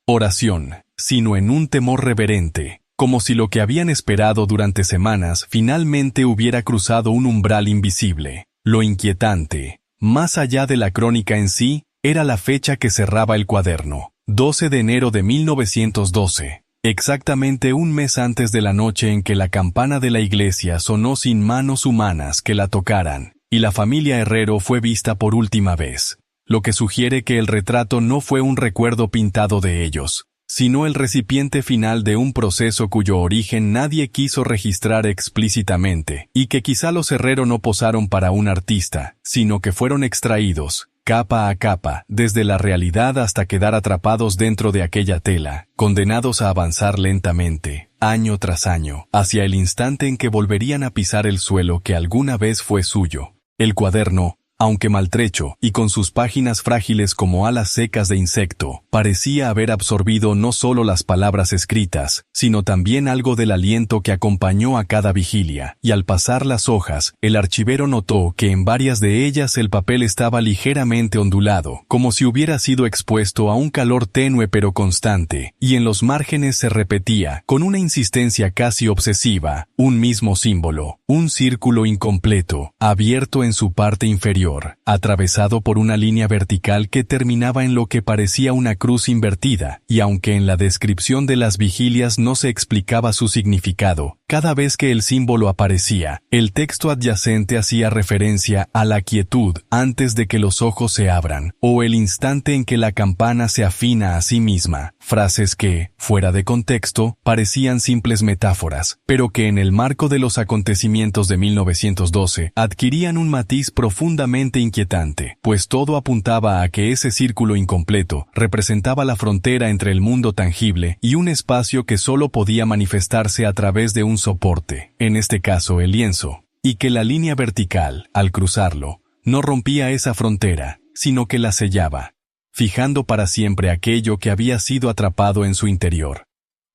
oración, sino en un temor reverente, como si lo que habían esperado durante semanas finalmente hubiera cruzado un umbral invisible. Lo inquietante, más allá de la crónica en sí, era la fecha que cerraba el cuaderno, 12 de enero de 1912. Exactamente un mes antes de la noche en que la campana de la iglesia sonó sin manos humanas que la tocaran, y la familia Herrero fue vista por última vez, lo que sugiere que el retrato no fue un recuerdo pintado de ellos, sino el recipiente final de un proceso cuyo origen nadie quiso registrar explícitamente, y que quizá los Herrero no posaron para un artista, sino que fueron extraídos, capa a capa, desde la realidad hasta quedar atrapados dentro de aquella tela, condenados a avanzar lentamente, año tras año, hacia el instante en que volverían a pisar el suelo que alguna vez fue suyo. El cuaderno, aunque maltrecho y con sus páginas frágiles como alas secas de insecto, parecía haber absorbido no solo las palabras escritas, sino también algo del aliento que acompañó a cada vigilia, y al pasar las hojas, el archivero notó que en varias de ellas el papel estaba ligeramente ondulado, como si hubiera sido expuesto a un calor tenue pero constante, y en los márgenes se repetía, con una insistencia casi obsesiva, un mismo símbolo, un círculo incompleto, abierto en su parte inferior, atravesado por una línea vertical que terminaba en lo que parecía una cruz invertida, y aunque en la descripción de las vigilias no se explicaba su significado, cada vez que el símbolo aparecía, el texto adyacente hacía referencia a la quietud antes de que los ojos se abran, o el instante en que la campana se afina a sí misma, frases que, fuera de contexto, parecían simples metáforas, pero que en el marco de los acontecimientos de 1912 adquirían un matiz profundamente inquietante, pues todo apuntaba a que ese círculo incompleto representaba la frontera entre el mundo tangible y un espacio que solo podía manifestarse a través de un soporte, en este caso el lienzo, y que la línea vertical, al cruzarlo, no rompía esa frontera, sino que la sellaba, fijando para siempre aquello que había sido atrapado en su interior.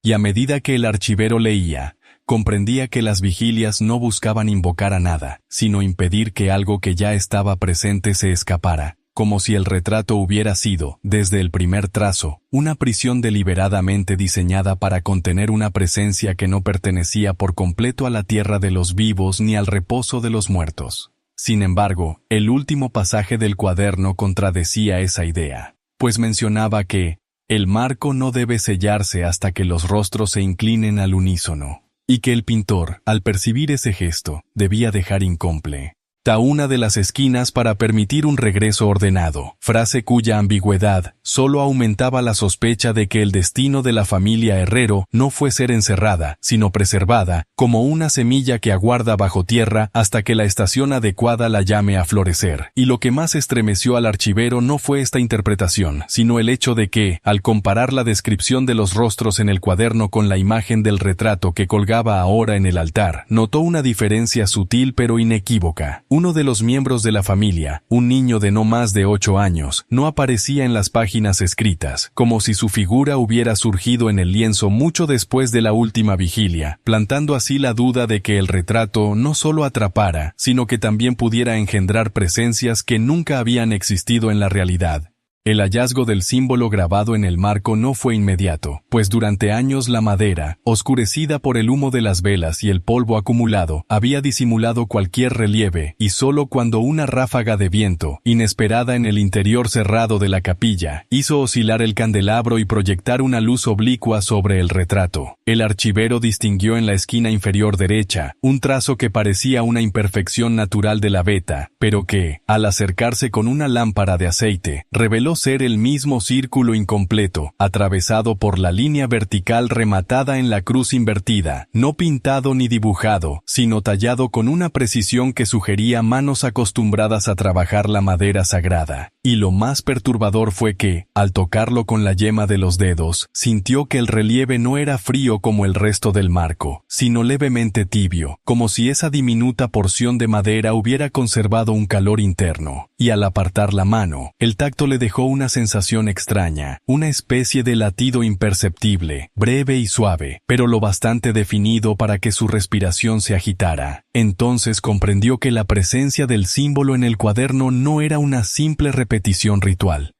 Y a medida que el archivero leía, comprendía que las vigilias no buscaban invocar a nada, sino impedir que algo que ya estaba presente se escapara, como si el retrato hubiera sido, desde el primer trazo, una prisión deliberadamente diseñada para contener una presencia que no pertenecía por completo a la tierra de los vivos ni al reposo de los muertos. Sin embargo, el último pasaje del cuaderno contradecía esa idea, pues mencionaba que el marco no debe sellarse hasta que los rostros se inclinen al unísono, y que el pintor, al percibir ese gesto, debía dejar incompleta una de las esquinas para permitir un regreso ordenado, frase cuya ambigüedad solo aumentaba la sospecha de que el destino de la familia Herrero no fue ser encerrada, sino preservada, como una semilla que aguarda bajo tierra hasta que la estación adecuada la llame a florecer. Y lo que más estremeció al archivero no fue esta interpretación, sino el hecho de que, al comparar la descripción de los rostros en el cuaderno con la imagen del retrato que colgaba ahora en el altar, notó una diferencia sutil pero inequívoca. Uno de los miembros de la familia, un niño de no más de 8 años, no aparecía en las páginas escritas, como si su figura hubiera surgido en el lienzo mucho después de la última vigilia, plantando así la duda de que el retrato no solo atrapara, sino que también pudiera engendrar presencias que nunca habían existido en la realidad. El hallazgo del símbolo grabado en el marco no fue inmediato, pues durante años la madera, oscurecida por el humo de las velas y el polvo acumulado, había disimulado cualquier relieve, y solo cuando una ráfaga de viento, inesperada en el interior cerrado de la capilla, hizo oscilar el candelabro y proyectar una luz oblicua sobre el retrato, el archivero distinguió en la esquina inferior derecha un trazo que parecía una imperfección natural de la veta, pero que, al acercarse con una lámpara de aceite, reveló ser el mismo círculo incompleto, atravesado por la línea vertical rematada en la cruz invertida, no pintado ni dibujado, sino tallado con una precisión que sugería manos acostumbradas a trabajar la madera sagrada. Y lo más perturbador fue que, al tocarlo con la yema de los dedos, sintió que el relieve no era frío como el resto del marco, sino levemente tibio, como si esa diminuta porción de madera hubiera conservado un calor interno. Y al apartar la mano, el tacto le dejó una sensación extraña, una especie de latido imperceptible, breve y suave, pero lo bastante definido para que su respiración se agitara. Entonces comprendió que la presencia del símbolo en el cuaderno no era una simple repetición ritual,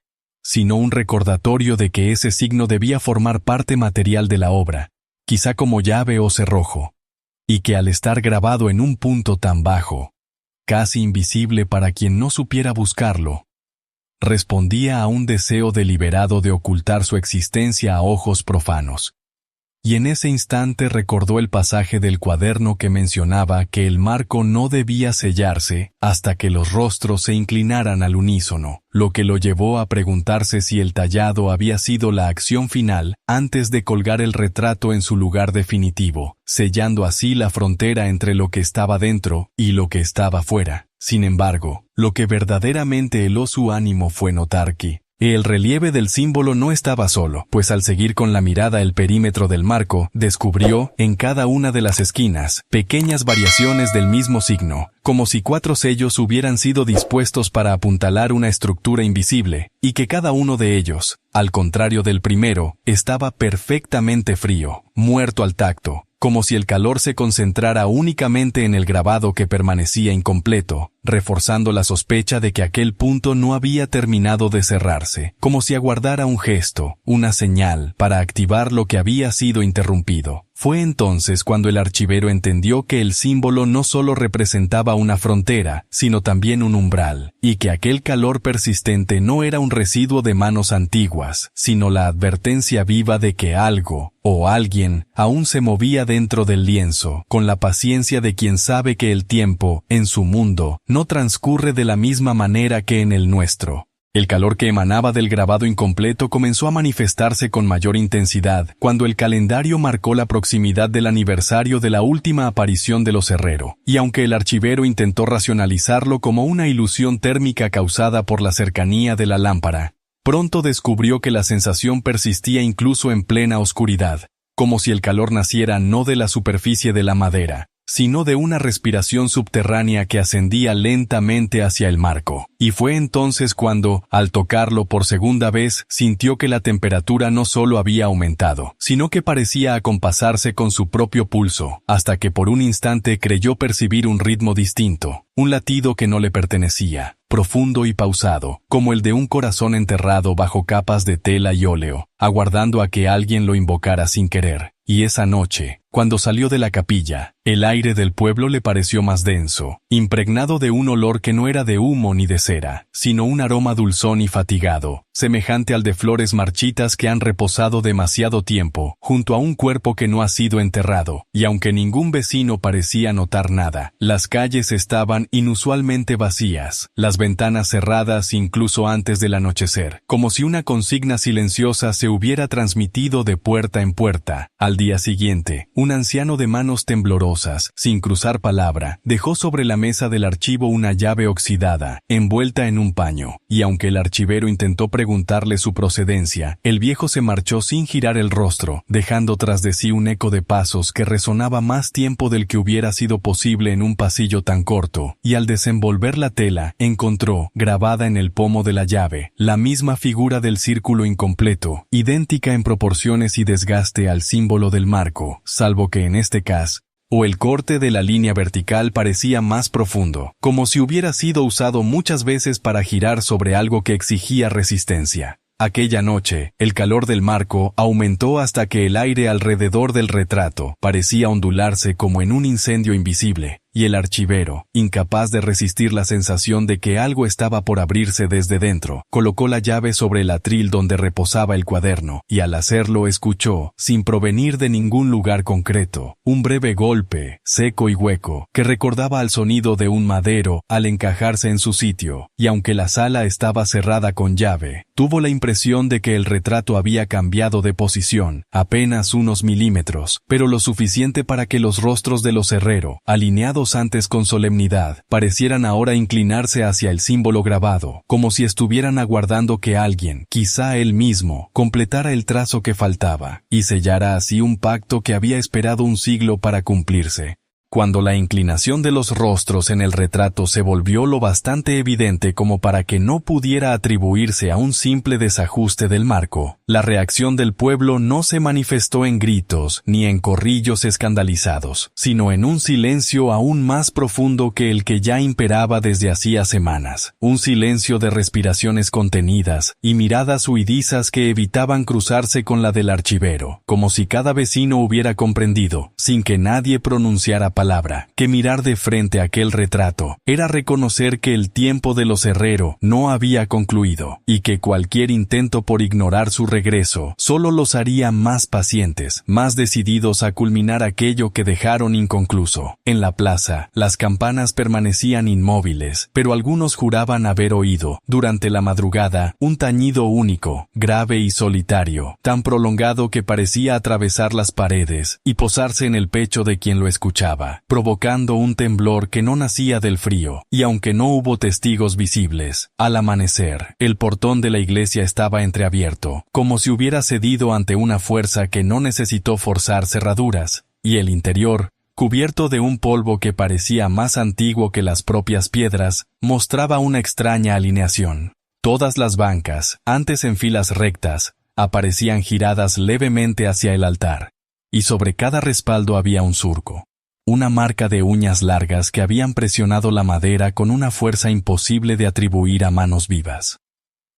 sino un recordatorio de que ese signo debía formar parte material de la obra, quizá como llave o cerrojo, y que al estar grabado en un punto tan bajo, casi invisible para quien no supiera buscarlo, respondía a un deseo deliberado de ocultar su existencia a ojos profanos. Y en ese instante recordó el pasaje del cuaderno que mencionaba que el marco no debía sellarse hasta que los rostros se inclinaran al unísono, lo que lo llevó a preguntarse si el tallado había sido la acción final antes de colgar el retrato en su lugar definitivo, sellando así la frontera entre lo que estaba dentro y lo que estaba fuera. Sin embargo, lo que verdaderamente heló su ánimo fue notar que el relieve del símbolo no estaba solo, pues al seguir con la mirada el perímetro del marco, descubrió, en cada una de las esquinas, pequeñas variaciones del mismo signo, como si 4 sellos hubieran sido dispuestos para apuntalar una estructura invisible, y que cada uno de ellos, al contrario del primero, estaba perfectamente frío, muerto al tacto, como si el calor se concentrara únicamente en el grabado que permanecía incompleto, reforzando la sospecha de que aquel punto no había terminado de cerrarse, como si aguardara un gesto, una señal, para activar lo que había sido interrumpido. Fue entonces cuando el archivero entendió que el símbolo no solo representaba una frontera, sino también un umbral, y que aquel calor persistente no era un residuo de manos antiguas, sino la advertencia viva de que algo, o alguien, aún se movía dentro del lienzo, con la paciencia de quien sabe que el tiempo, en su mundo, no transcurre de la misma manera que en el nuestro. El calor que emanaba del grabado incompleto comenzó a manifestarse con mayor intensidad cuando el calendario marcó la proximidad del aniversario de la última aparición de los Herrero, y aunque el archivero intentó racionalizarlo como una ilusión térmica causada por la cercanía de la lámpara, pronto descubrió que la sensación persistía incluso en plena oscuridad, como si el calor naciera no de la superficie de la madera, sino de una respiración subterránea que ascendía lentamente hacia el marco. Y fue entonces cuando, al tocarlo por segunda vez, sintió que la temperatura no solo había aumentado, sino que parecía acompasarse con su propio pulso, hasta que por un instante creyó percibir un ritmo distinto, un latido que no le pertenecía, profundo y pausado, como el de un corazón enterrado bajo capas de tela y óleo, aguardando a que alguien lo invocara sin querer. Y esa noche, cuando salió de la capilla, el aire del pueblo le pareció más denso, impregnado de un olor que no era de humo ni de cera, sino un aroma dulzón y fatigado, semejante al de flores marchitas que han reposado demasiado tiempo, junto a un cuerpo que no ha sido enterrado, y aunque ningún vecino parecía notar nada, las calles estaban inusualmente vacías, las ventanas cerradas incluso antes del anochecer, como si una consigna silenciosa se hubiera transmitido de puerta en puerta. Al día siguiente, un anciano de manos temblorosas, sin cruzar palabra, dejó sobre la mesa del archivo una llave oxidada, envuelta en un paño, y aunque el archivero intentó preguntarle su procedencia, el viejo se marchó sin girar el rostro, dejando tras de sí un eco de pasos que resonaba más tiempo del que hubiera sido posible en un pasillo tan corto, y al desenvolver la tela, encontró, grabada en el pomo de la llave, la misma figura del círculo incompleto, idéntica en proporciones y desgaste al símbolo del marco, salvo que en este caso, o el corte de la línea vertical parecía más profundo, como si hubiera sido usado muchas veces para girar sobre algo que exigía resistencia. Aquella noche, el calor del marco aumentó hasta que el aire alrededor del retrato parecía ondularse como en un incendio invisible, y el archivero, incapaz de resistir la sensación de que algo estaba por abrirse desde dentro, colocó la llave sobre el atril donde reposaba el cuaderno, y al hacerlo escuchó, sin provenir de ningún lugar concreto, un breve golpe, seco y hueco, que recordaba al sonido de un madero al encajarse en su sitio, y aunque la sala estaba cerrada con llave, tuvo la impresión de que el retrato había cambiado de posición, apenas unos milímetros, pero lo suficiente para que los rostros de los herrero, alineados antes con solemnidad, parecieran ahora inclinarse hacia el símbolo grabado, como si estuvieran aguardando que alguien, quizá él mismo, completara el trazo que faltaba, y sellara así un pacto que había esperado un siglo para cumplirse. Cuando la inclinación de los rostros en el retrato se volvió lo bastante evidente como para que no pudiera atribuirse a un simple desajuste del marco, la reacción del pueblo no se manifestó en gritos ni en corrillos escandalizados, sino en un silencio aún más profundo que el que ya imperaba desde hacía semanas, un silencio de respiraciones contenidas y miradas huidizas que evitaban cruzarse con la del archivero, como si cada vecino hubiera comprendido, sin que nadie pronunciara palabra, que mirar de frente a aquel retrato era reconocer que el tiempo de los Herrero no había concluido, y que cualquier intento por ignorar su regreso solo los haría más pacientes, más decididos a culminar aquello que dejaron inconcluso. En la plaza, las campanas permanecían inmóviles, pero algunos juraban haber oído, durante la madrugada, un tañido único, grave y solitario, tan prolongado que parecía atravesar las paredes y posarse en el pecho de quien lo escuchaba, provocando un temblor que no nacía del frío, y aunque no hubo testigos visibles, al amanecer, el portón de la iglesia estaba entreabierto, como si hubiera cedido ante una fuerza que no necesitó forzar cerraduras, y el interior, cubierto de un polvo que parecía más antiguo que las propias piedras, mostraba una extraña alineación. Todas las bancas, antes en filas rectas, aparecían giradas levemente hacia el altar, y sobre cada respaldo había un surco, una marca de uñas largas que habían presionado la madera con una fuerza imposible de atribuir a manos vivas.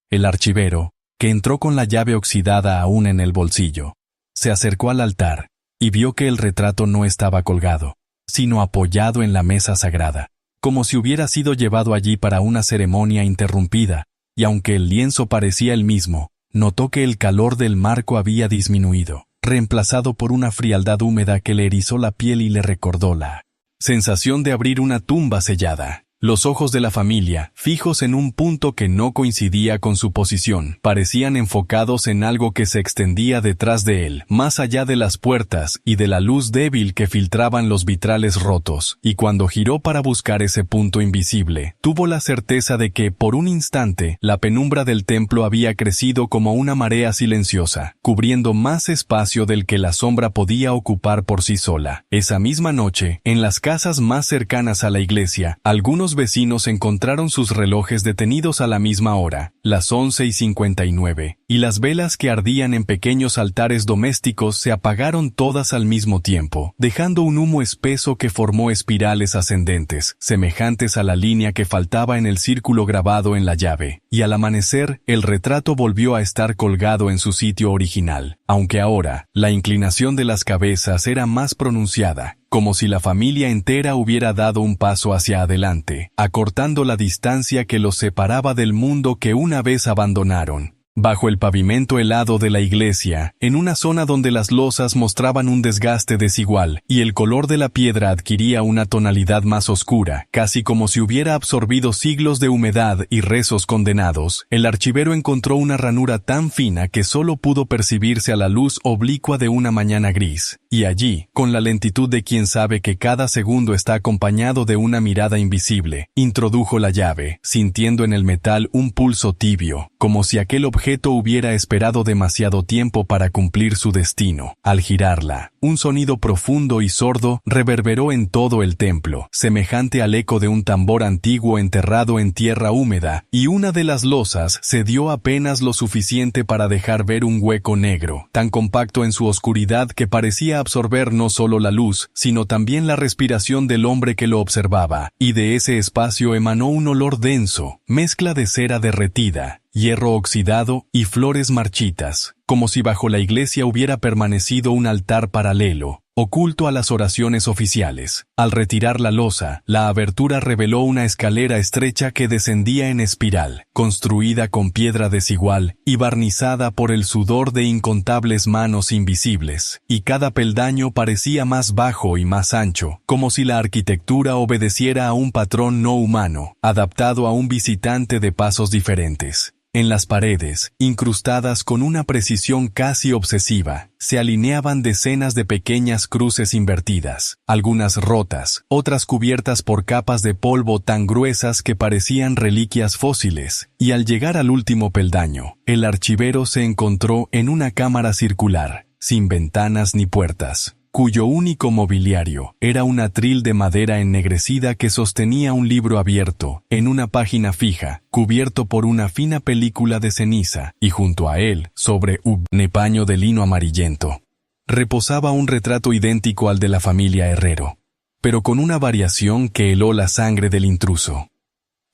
El archivero, que entró con la llave oxidada aún en el bolsillo, se acercó al altar y vio que el retrato no estaba colgado, sino apoyado en la mesa sagrada, como si hubiera sido llevado allí para una ceremonia interrumpida, y aunque el lienzo parecía el mismo, notó que el calor del marco había disminuido, reemplazado por una frialdad húmeda que le erizó la piel y le recordó la sensación de abrir una tumba sellada. Los ojos de la familia, fijos en un punto que no coincidía con su posición, parecían enfocados en algo que se extendía detrás de él, más allá de las puertas y de la luz débil que filtraban los vitrales rotos, y cuando giró para buscar ese punto invisible, tuvo la certeza de que, por un instante, la penumbra del templo había crecido como una marea silenciosa, cubriendo más espacio del que la sombra podía ocupar por sí sola. Esa misma noche, en las casas más cercanas a la iglesia, algunos vecinos encontraron sus relojes detenidos a la misma hora, las 11:59, y las velas que ardían en pequeños altares domésticos se apagaron todas al mismo tiempo, dejando un humo espeso que formó espirales ascendentes, semejantes a la línea que faltaba en el círculo grabado en la llave, y al amanecer el retrato volvió a estar colgado en su sitio original, aunque ahora la inclinación de las cabezas era más pronunciada, como si la familia entera hubiera dado un paso hacia adelante, acortando la distancia que los separaba del mundo que una vez abandonaron. Bajo el pavimento helado de la iglesia, en una zona donde las losas mostraban un desgaste desigual y el color de la piedra adquiría una tonalidad más oscura, casi como si hubiera absorbido siglos de humedad y rezos condenados, el archivero encontró una ranura tan fina que solo pudo percibirse a la luz oblicua de una mañana gris, y allí, con la lentitud de quien sabe que cada segundo está acompañado de una mirada invisible, introdujo la llave, sintiendo en el metal un pulso tibio, como si aquel objeto hubiera esperado demasiado tiempo para cumplir su destino. Al girarla, un sonido profundo y sordo reverberó en todo el templo, semejante al eco de un tambor antiguo enterrado en tierra húmeda, y una de las losas cedió apenas lo suficiente para dejar ver un hueco negro, tan compacto en su oscuridad que parecía absorber no solo la luz, sino también la respiración del hombre que lo observaba, y de ese espacio emanó un olor denso, mezcla de cera derretida, hierro oxidado y flores marchitas, como si bajo la iglesia hubiera permanecido un altar paralelo, oculto a las oraciones oficiales. Al retirar la losa, la abertura reveló una escalera estrecha que descendía en espiral, construida con piedra desigual y barnizada por el sudor de incontables manos invisibles, y cada peldaño parecía más bajo y más ancho, como si la arquitectura obedeciera a un patrón no humano, adaptado a un visitante de pasos diferentes. En las paredes, incrustadas con una precisión casi obsesiva, se alineaban decenas de pequeñas cruces invertidas, algunas rotas, otras cubiertas por capas de polvo tan gruesas que parecían reliquias fósiles, y al llegar al último peldaño, el archivero se encontró en una cámara circular, sin ventanas ni puertas, cuyo único mobiliario era un atril de madera ennegrecida que sostenía un libro abierto, en una página fija, cubierto por una fina película de ceniza, y junto a él, sobre un paño de lino amarillento, reposaba un retrato idéntico al de la familia Herrero, pero con una variación que heló la sangre del intruso.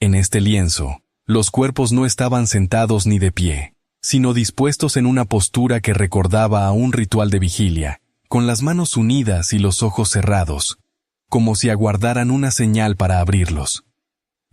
En este lienzo, los cuerpos no estaban sentados ni de pie, sino dispuestos en una postura que recordaba a un ritual de vigilia, con las manos unidas y los ojos cerrados, como si aguardaran una señal para abrirlos.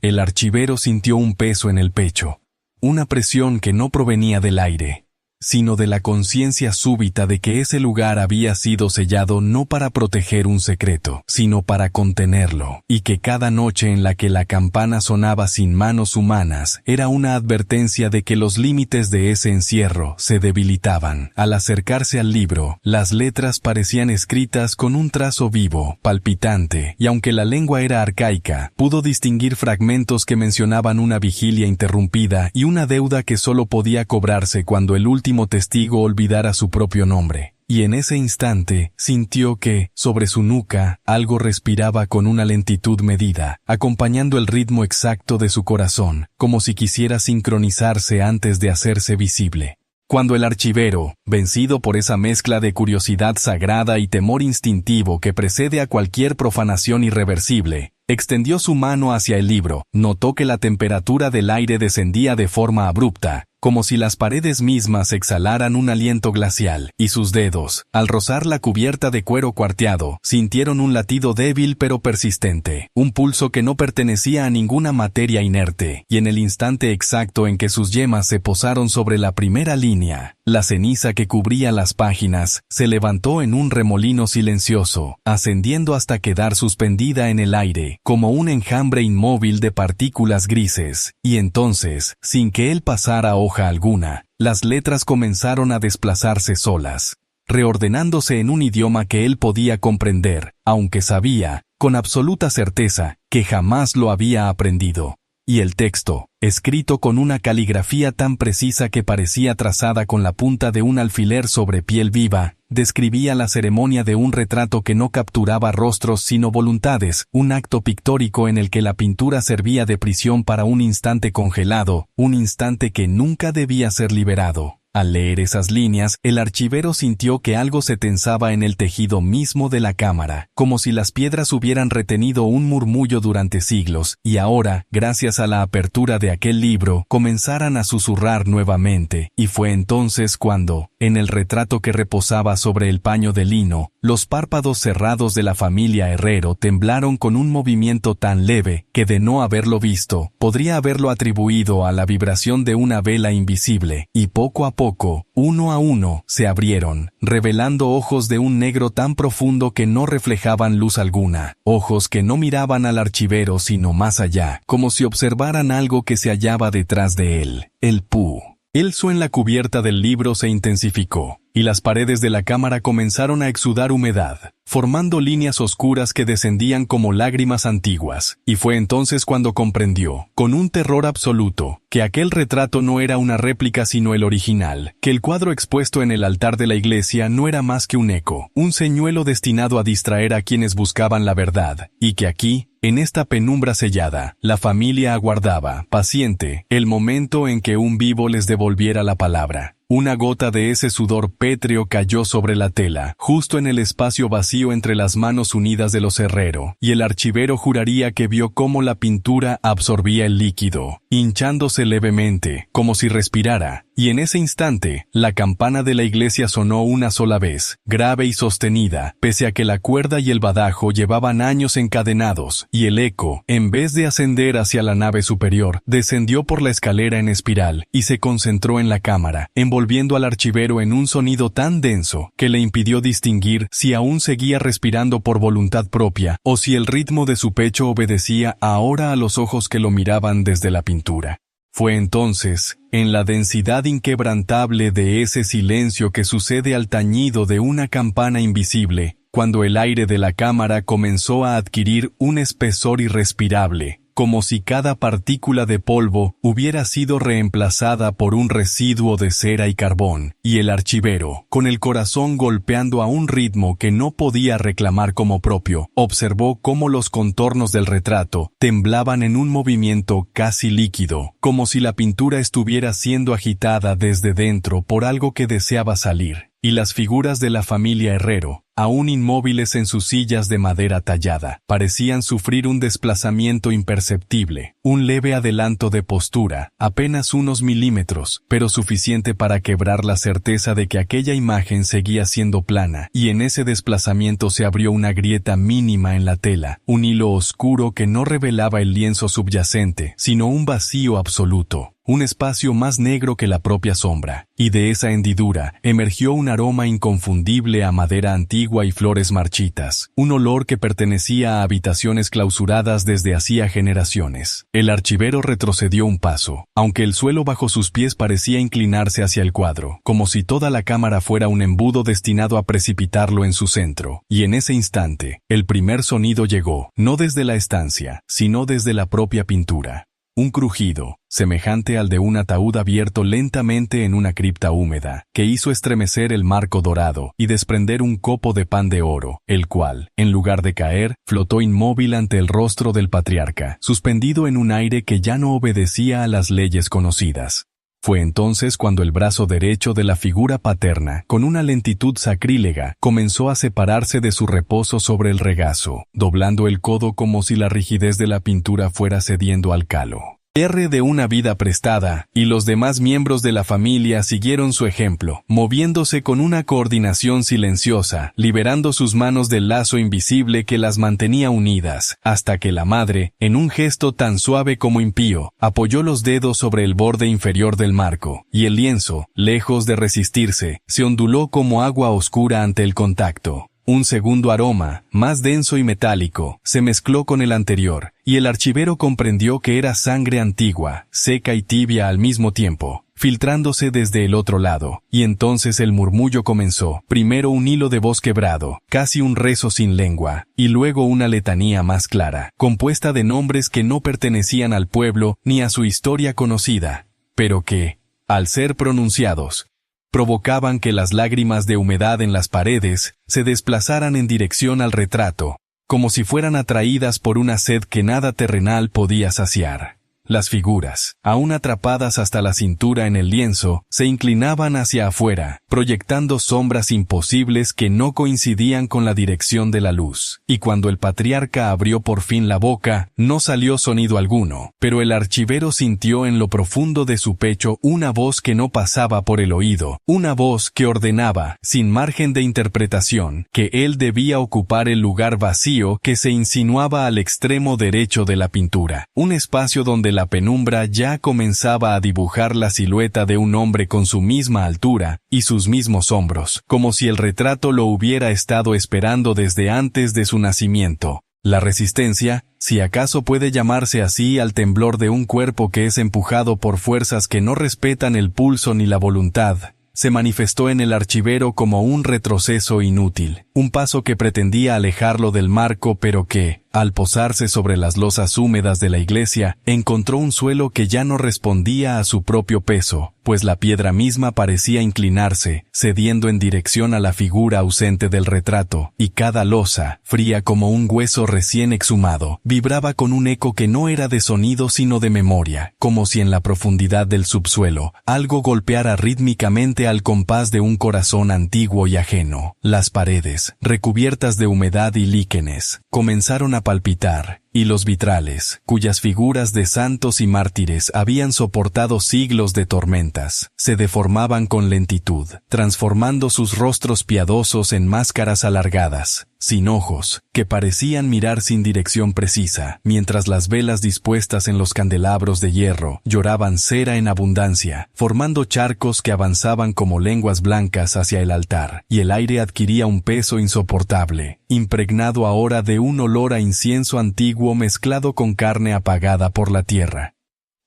El archivero sintió un peso en el pecho, una presión que no provenía del aire, sino de la conciencia súbita de que ese lugar había sido sellado no para proteger un secreto, sino para contenerlo, y que cada noche en la que la campana sonaba sin manos humanas era una advertencia de que los límites de ese encierro se debilitaban. Al acercarse al libro, las letras parecían escritas con un trazo vivo, palpitante, y aunque la lengua era arcaica, pudo distinguir fragmentos que mencionaban una vigilia interrumpida y una deuda que solo podía cobrarse cuando el último testigo olvidara su propio nombre, y en ese instante sintió que, sobre su nuca, algo respiraba con una lentitud medida, acompañando el ritmo exacto de su corazón, como si quisiera sincronizarse antes de hacerse visible. Cuando el archivero, vencido por esa mezcla de curiosidad sagrada y temor instintivo que precede a cualquier profanación irreversible, extendió su mano hacia el libro, notó que la temperatura del aire descendía de forma abrupta, como si las paredes mismas exhalaran un aliento glacial, y sus dedos, al rozar la cubierta de cuero cuarteado, sintieron un latido débil pero persistente, un pulso que no pertenecía a ninguna materia inerte, y en el instante exacto en que sus yemas se posaron sobre la primera línea, la ceniza que cubría las páginas se levantó en un remolino silencioso, ascendiendo hasta quedar suspendida en el aire, como un enjambre inmóvil de partículas grises, y entonces, sin que él pasara hoja alguna, las letras comenzaron a desplazarse solas, reordenándose en un idioma que él podía comprender, aunque sabía, con absoluta certeza, que jamás lo había aprendido. Y el texto, escrito con una caligrafía tan precisa que parecía trazada con la punta de un alfiler sobre piel viva, describía la ceremonia de un retrato que no capturaba rostros sino voluntades, un acto pictórico en el que la pintura servía de prisión para un instante congelado, un instante que nunca debía ser liberado. Al leer esas líneas, el archivero sintió que algo se tensaba en el tejido mismo de la cámara, como si las piedras hubieran retenido un murmullo durante siglos, y ahora, gracias a la apertura de aquel libro, comenzaran a susurrar nuevamente, y fue entonces cuando, en el retrato que reposaba sobre el paño de lino, los párpados cerrados de la familia Herrero temblaron con un movimiento tan leve que de no haberlo visto, podría haberlo atribuido a la vibración de una vela invisible, y poco a poco, uno a uno, se abrieron, revelando ojos de un negro tan profundo que no reflejaban luz alguna, ojos que no miraban al archivero sino más allá, como si observaran algo que se hallaba detrás de él, el pu. El su en la cubierta del libro se intensificó, y las paredes de la cámara comenzaron a exudar humedad, formando líneas oscuras que descendían como lágrimas antiguas, y fue entonces cuando comprendió, con un terror absoluto, que aquel retrato no era una réplica sino el original, que el cuadro expuesto en el altar de la iglesia no era más que un eco, un señuelo destinado a distraer a quienes buscaban la verdad, y que aquí, en esta penumbra sellada, la familia aguardaba, paciente, el momento en que un vivo les devolviera la palabra. Una gota de ese sudor pétreo cayó sobre la tela, justo en el espacio vacío entre las manos unidas de los Herrero, y el archivero juraría que vio cómo la pintura absorbía el líquido, hinchándose levemente, como si respirara, y en ese instante, la campana de la iglesia sonó una sola vez, grave y sostenida, pese a que la cuerda y el badajo llevaban años encadenados, y el eco, en vez de ascender hacia la nave superior, descendió por la escalera en espiral, y se concentró en la cámara, envolviendo al archivero en un sonido tan denso, que le impidió distinguir si aún seguía respirando por voluntad propia, o si el ritmo de su pecho obedecía ahora a los ojos que lo miraban desde la pintura. Fue entonces, en la densidad inquebrantable de ese silencio que sucede al tañido de una campana invisible, cuando el aire de la cámara comenzó a adquirir un espesor irrespirable, como si cada partícula de polvo hubiera sido reemplazada por un residuo de cera y carbón, y el archivero, con el corazón golpeando a un ritmo que no podía reclamar como propio, observó cómo los contornos del retrato temblaban en un movimiento casi líquido, como si la pintura estuviera siendo agitada desde dentro por algo que deseaba salir, y las figuras de la familia Herrero, aún inmóviles en sus sillas de madera tallada, parecían sufrir un desplazamiento imperceptible, un leve adelanto de postura, apenas unos milímetros, pero suficiente para quebrar la certeza de que aquella imagen seguía siendo plana, y en ese desplazamiento se abrió una grieta mínima en la tela, un hilo oscuro que no revelaba el lienzo subyacente, sino un vacío absoluto. Un espacio más negro que la propia sombra, y de esa hendidura emergió un aroma inconfundible a madera antigua y flores marchitas, un olor que pertenecía a habitaciones clausuradas desde hacía generaciones. El archivero retrocedió un paso, aunque el suelo bajo sus pies parecía inclinarse hacia el cuadro, como si toda la cámara fuera un embudo destinado a precipitarlo en su centro, y en ese instante, el primer sonido llegó, no desde la estancia, sino desde la propia pintura. Un crujido, semejante al de un ataúd abierto lentamente en una cripta húmeda, que hizo estremecer el marco dorado y desprender un copo de pan de oro, el cual, en lugar de caer, flotó inmóvil ante el rostro del patriarca, suspendido en un aire que ya no obedecía a las leyes conocidas. Fue entonces cuando el brazo derecho de la figura paterna, con una lentitud sacrílega, comenzó a separarse de su reposo sobre el regazo, doblando el codo como si la rigidez de la pintura fuera cediendo al calo. De una vida prestada, y los demás miembros de la familia siguieron su ejemplo, moviéndose con una coordinación silenciosa, liberando sus manos del lazo invisible que las mantenía unidas, hasta que la madre, en un gesto tan suave como impío, apoyó los dedos sobre el borde inferior del marco, y el lienzo, lejos de resistirse, se onduló como agua oscura ante el contacto. Un segundo aroma, más denso y metálico, se mezcló con el anterior, y el archivero comprendió que era sangre antigua, seca y tibia al mismo tiempo, filtrándose desde el otro lado, y entonces el murmullo comenzó, primero un hilo de voz quebrado, casi un rezo sin lengua, y luego una letanía más clara, compuesta de nombres que no pertenecían al pueblo ni a su historia conocida, pero que, al ser pronunciados, provocaban que las lágrimas de humedad en las paredes se desplazaran en dirección al retrato, como si fueran atraídas por una sed que nada terrenal podía saciar. Las figuras, aún atrapadas hasta la cintura en el lienzo, se inclinaban hacia afuera, proyectando sombras imposibles que no coincidían con la dirección de la luz. Y cuando el patriarca abrió por fin la boca, no salió sonido alguno, pero el archivero sintió en lo profundo de su pecho una voz que no pasaba por el oído, una voz que ordenaba, sin margen de interpretación, que él debía ocupar el lugar vacío que se insinuaba al extremo derecho de la pintura, un espacio donde la penumbra ya comenzaba a dibujar la silueta de un hombre con su misma altura y sus mismos hombros, como si el retrato lo hubiera estado esperando desde antes de su nacimiento. La resistencia, si acaso puede llamarse así al temblor de un cuerpo que es empujado por fuerzas que no respetan el pulso ni la voluntad, se manifestó en el archivero como un retroceso inútil, un paso que pretendía alejarlo del marco pero que, al posarse sobre las losas húmedas de la iglesia, encontró un suelo que ya no respondía a su propio peso, pues la piedra misma parecía inclinarse, cediendo en dirección a la figura ausente del retrato, y cada losa, fría como un hueso recién exhumado, vibraba con un eco que no era de sonido sino de memoria, como si en la profundidad del subsuelo, algo golpeara rítmicamente al compás de un corazón antiguo y ajeno. Las paredes, recubiertas de humedad y líquenes, comenzaron a palpitar, y los vitrales, cuyas figuras de santos y mártires habían soportado siglos de tormentas, se deformaban con lentitud, transformando sus rostros piadosos en máscaras alargadas, sin ojos, que parecían mirar sin dirección precisa, mientras las velas dispuestas en los candelabros de hierro lloraban cera en abundancia, formando charcos que avanzaban como lenguas blancas hacia el altar, y el aire adquiría un peso insoportable, impregnado ahora de un olor a incienso antiguo mezclado con carne apagada por la tierra.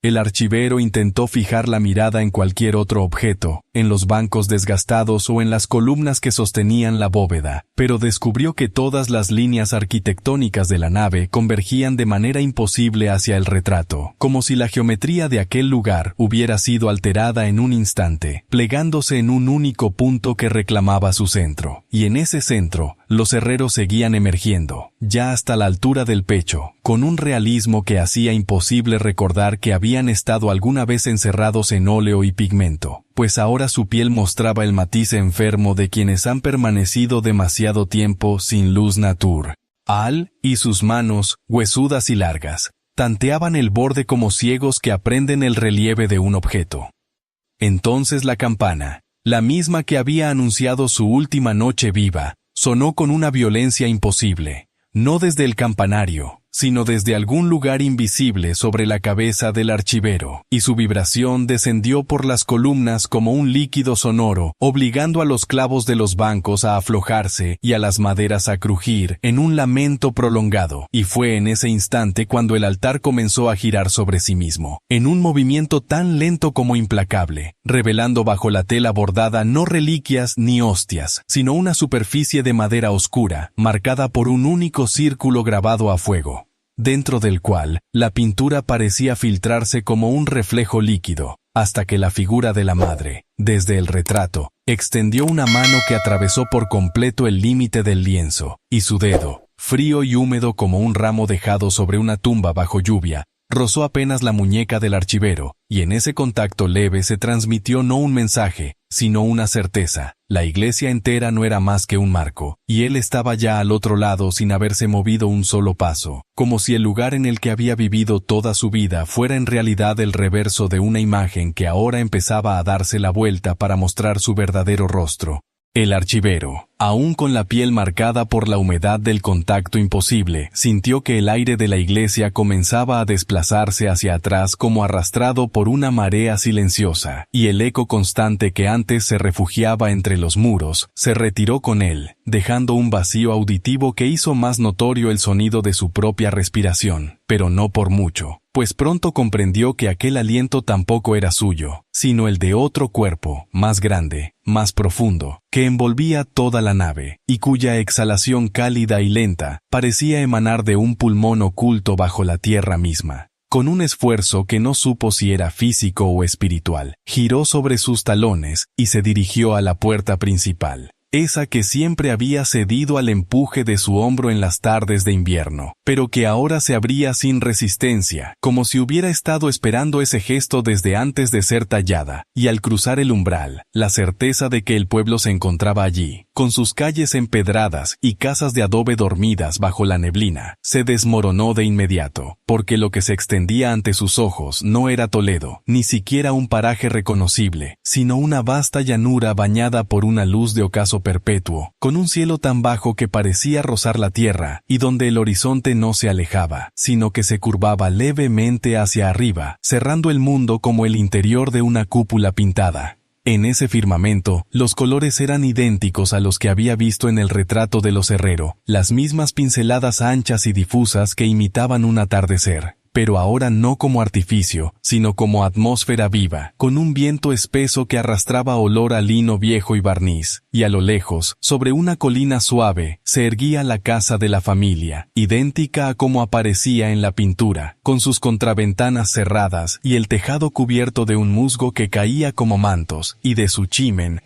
El archivero intentó fijar la mirada en cualquier otro objeto, en los bancos desgastados o en las columnas que sostenían la bóveda, pero descubrió que todas las líneas arquitectónicas de la nave convergían de manera imposible hacia el retrato, como si la geometría de aquel lugar hubiera sido alterada en un instante, plegándose en un único punto que reclamaba su centro. Y en ese centro, los herreros seguían emergiendo, ya hasta la altura del pecho, con un realismo que hacía imposible recordar que habían estado alguna vez encerrados en óleo y pigmento, pues ahora su piel mostraba el matiz enfermo de quienes han permanecido demasiado tiempo sin luz natural. Y sus manos, huesudas y largas, tanteaban el borde como ciegos que aprenden el relieve de un objeto. Entonces la campana, la misma que había anunciado su última noche viva, sonó con una violencia imposible, no desde el campanario, sino desde algún lugar invisible sobre la cabeza del archivero, y su vibración descendió por las columnas como un líquido sonoro, obligando a los clavos de los bancos a aflojarse y a las maderas a crujir en un lamento prolongado, y fue en ese instante cuando el altar comenzó a girar sobre sí mismo, en un movimiento tan lento como implacable, revelando bajo la tela bordada no reliquias ni hostias, sino una superficie de madera oscura, marcada por un único círculo grabado a fuego, dentro del cual la pintura parecía filtrarse como un reflejo líquido, hasta que la figura de la madre, desde el retrato, extendió una mano que atravesó por completo el límite del lienzo, y su dedo, frío y húmedo como un ramo dejado sobre una tumba bajo lluvia, rozó apenas la muñeca del archivero, y en ese contacto leve se transmitió no un mensaje, sino una certeza. La iglesia entera no era más que un marco, y él estaba ya al otro lado sin haberse movido un solo paso, como si el lugar en el que había vivido toda su vida fuera en realidad el reverso de una imagen que ahora empezaba a darse la vuelta para mostrar su verdadero rostro. El archivero, aún con la piel marcada por la humedad del contacto imposible, sintió que el aire de la iglesia comenzaba a desplazarse hacia atrás como arrastrado por una marea silenciosa, y el eco constante que antes se refugiaba entre los muros, se retiró con él, dejando un vacío auditivo que hizo más notorio el sonido de su propia respiración, pero no por mucho, pues pronto comprendió que aquel aliento tampoco era suyo, sino el de otro cuerpo, más grande, más profundo, que envolvía toda la nave, y cuya exhalación cálida y lenta parecía emanar de un pulmón oculto bajo la tierra misma. Con un esfuerzo que no supo si era físico o espiritual, giró sobre sus talones y se dirigió a la puerta principal, esa que siempre había cedido al empuje de su hombro en las tardes de invierno, pero que ahora se abría sin resistencia, como si hubiera estado esperando ese gesto desde antes de ser tallada, y al cruzar el umbral, la certeza de que el pueblo se encontraba allí, con sus calles empedradas y casas de adobe dormidas bajo la neblina, se desmoronó de inmediato, porque lo que se extendía ante sus ojos no era Toledo, ni siquiera un paraje reconocible, sino una vasta llanura bañada por una luz de ocaso perpetuo, con un cielo tan bajo que parecía rozar la tierra, y donde el horizonte no se alejaba, sino que se curvaba levemente hacia arriba, cerrando el mundo como el interior de una cúpula pintada. En ese firmamento, los colores eran idénticos a los que había visto en el retrato de los Herrero, las mismas pinceladas anchas y difusas que imitaban un atardecer, pero ahora no como artificio, sino como atmósfera viva, con un viento espeso que arrastraba olor a lino viejo y barniz, y a lo lejos, sobre una colina suave, se erguía la casa de la familia, idéntica a como aparecía en la pintura, con sus contraventanas cerradas y el tejado cubierto de un musgo que caía como mantos, y de su chimen,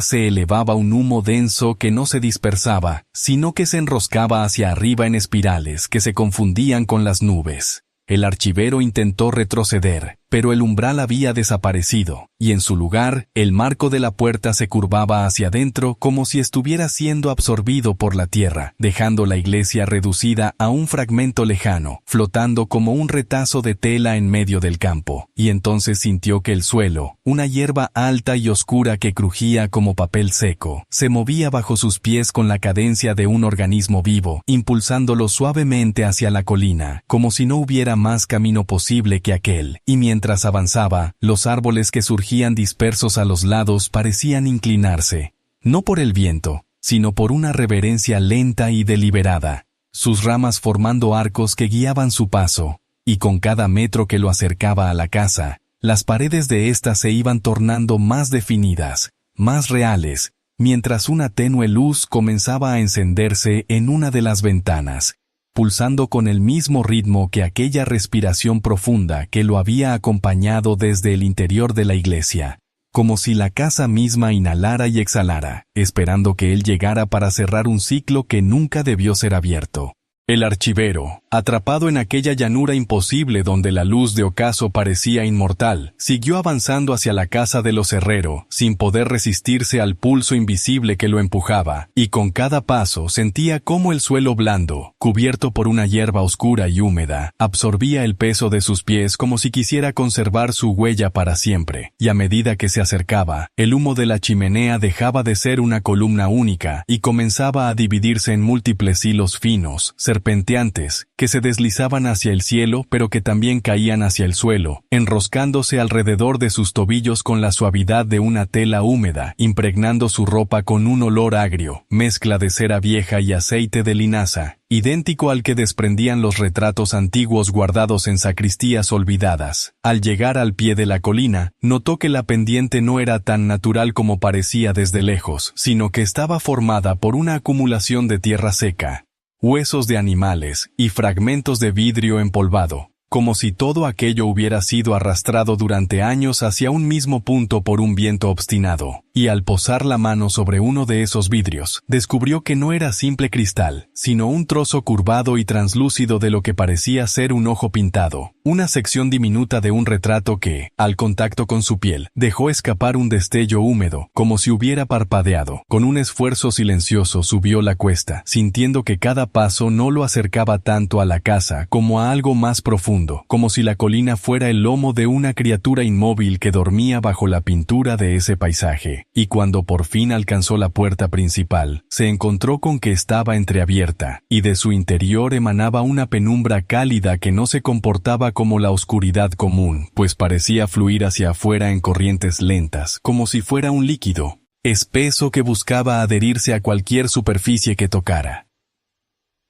se elevaba un humo denso que no se dispersaba, sino que se enroscaba hacia arriba en espirales que se confundían con las nubes. El archivero intentó retroceder, pero el umbral había desaparecido, y en su lugar, el marco de la puerta se curvaba hacia adentro como si estuviera siendo absorbido por la tierra, dejando la iglesia reducida a un fragmento lejano, flotando como un retazo de tela en medio del campo. Y entonces sintió que el suelo, una hierba alta y oscura que crujía como papel seco, se movía bajo sus pies con la cadencia de un organismo vivo, impulsándolo suavemente hacia la colina, como si no hubiera más camino posible que aquel, y mientras avanzaba, los árboles que surgían dispersos a los lados parecían inclinarse, no por el viento, sino por una reverencia lenta y deliberada, sus ramas formando arcos que guiaban su paso, y con cada metro que lo acercaba a la casa, las paredes de ésta se iban tornando más definidas, más reales, mientras una tenue luz comenzaba a encenderse en una de las ventanas, pulsando con el mismo ritmo que aquella respiración profunda que lo había acompañado desde el interior de la iglesia, como si la casa misma inhalara y exhalara, esperando que él llegara para cerrar un ciclo que nunca debió ser abierto. El archivero, atrapado en aquella llanura imposible donde la luz de ocaso parecía inmortal, siguió avanzando hacia la casa de los Herrero, sin poder resistirse al pulso invisible que lo empujaba, y con cada paso sentía cómo el suelo blando, cubierto por una hierba oscura y húmeda, absorbía el peso de sus pies como si quisiera conservar su huella para siempre, y a medida que se acercaba, el humo de la chimenea dejaba de ser una columna única y comenzaba a dividirse en múltiples hilos finos, serpenteantes, que se deslizaban hacia el cielo pero que también caían hacia el suelo, enroscándose alrededor de sus tobillos con la suavidad de una tela húmeda, impregnando su ropa con un olor agrio, mezcla de cera vieja y aceite de linaza, idéntico al que desprendían los retratos antiguos guardados en sacristías olvidadas. Al llegar al pie de la colina, notó que la pendiente no era tan natural como parecía desde lejos, sino que estaba formada por una acumulación de tierra seca, huesos de animales y fragmentos de vidrio empolvado, como si todo aquello hubiera sido arrastrado durante años hacia un mismo punto por un viento obstinado, y al posar la mano sobre uno de esos vidrios, descubrió que no era simple cristal, sino un trozo curvado y translúcido de lo que parecía ser un ojo pintado, una sección diminuta de un retrato que, al contacto con su piel, dejó escapar un destello húmedo, como si hubiera parpadeado. Con un esfuerzo silencioso subió la cuesta, sintiendo que cada paso no lo acercaba tanto a la casa como a algo más profundo, como si la colina fuera el lomo de una criatura inmóvil que dormía bajo la pintura de ese paisaje. Y cuando por fin alcanzó la puerta principal, se encontró con que estaba entreabierta, y de su interior emanaba una penumbra cálida que no se comportaba como la oscuridad común, pues parecía fluir hacia afuera en corrientes lentas, como si fuera un líquido, espeso que buscaba adherirse a cualquier superficie que tocara.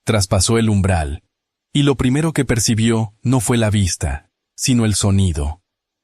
Traspasó el umbral, y lo primero que percibió no fue la vista, sino el sonido.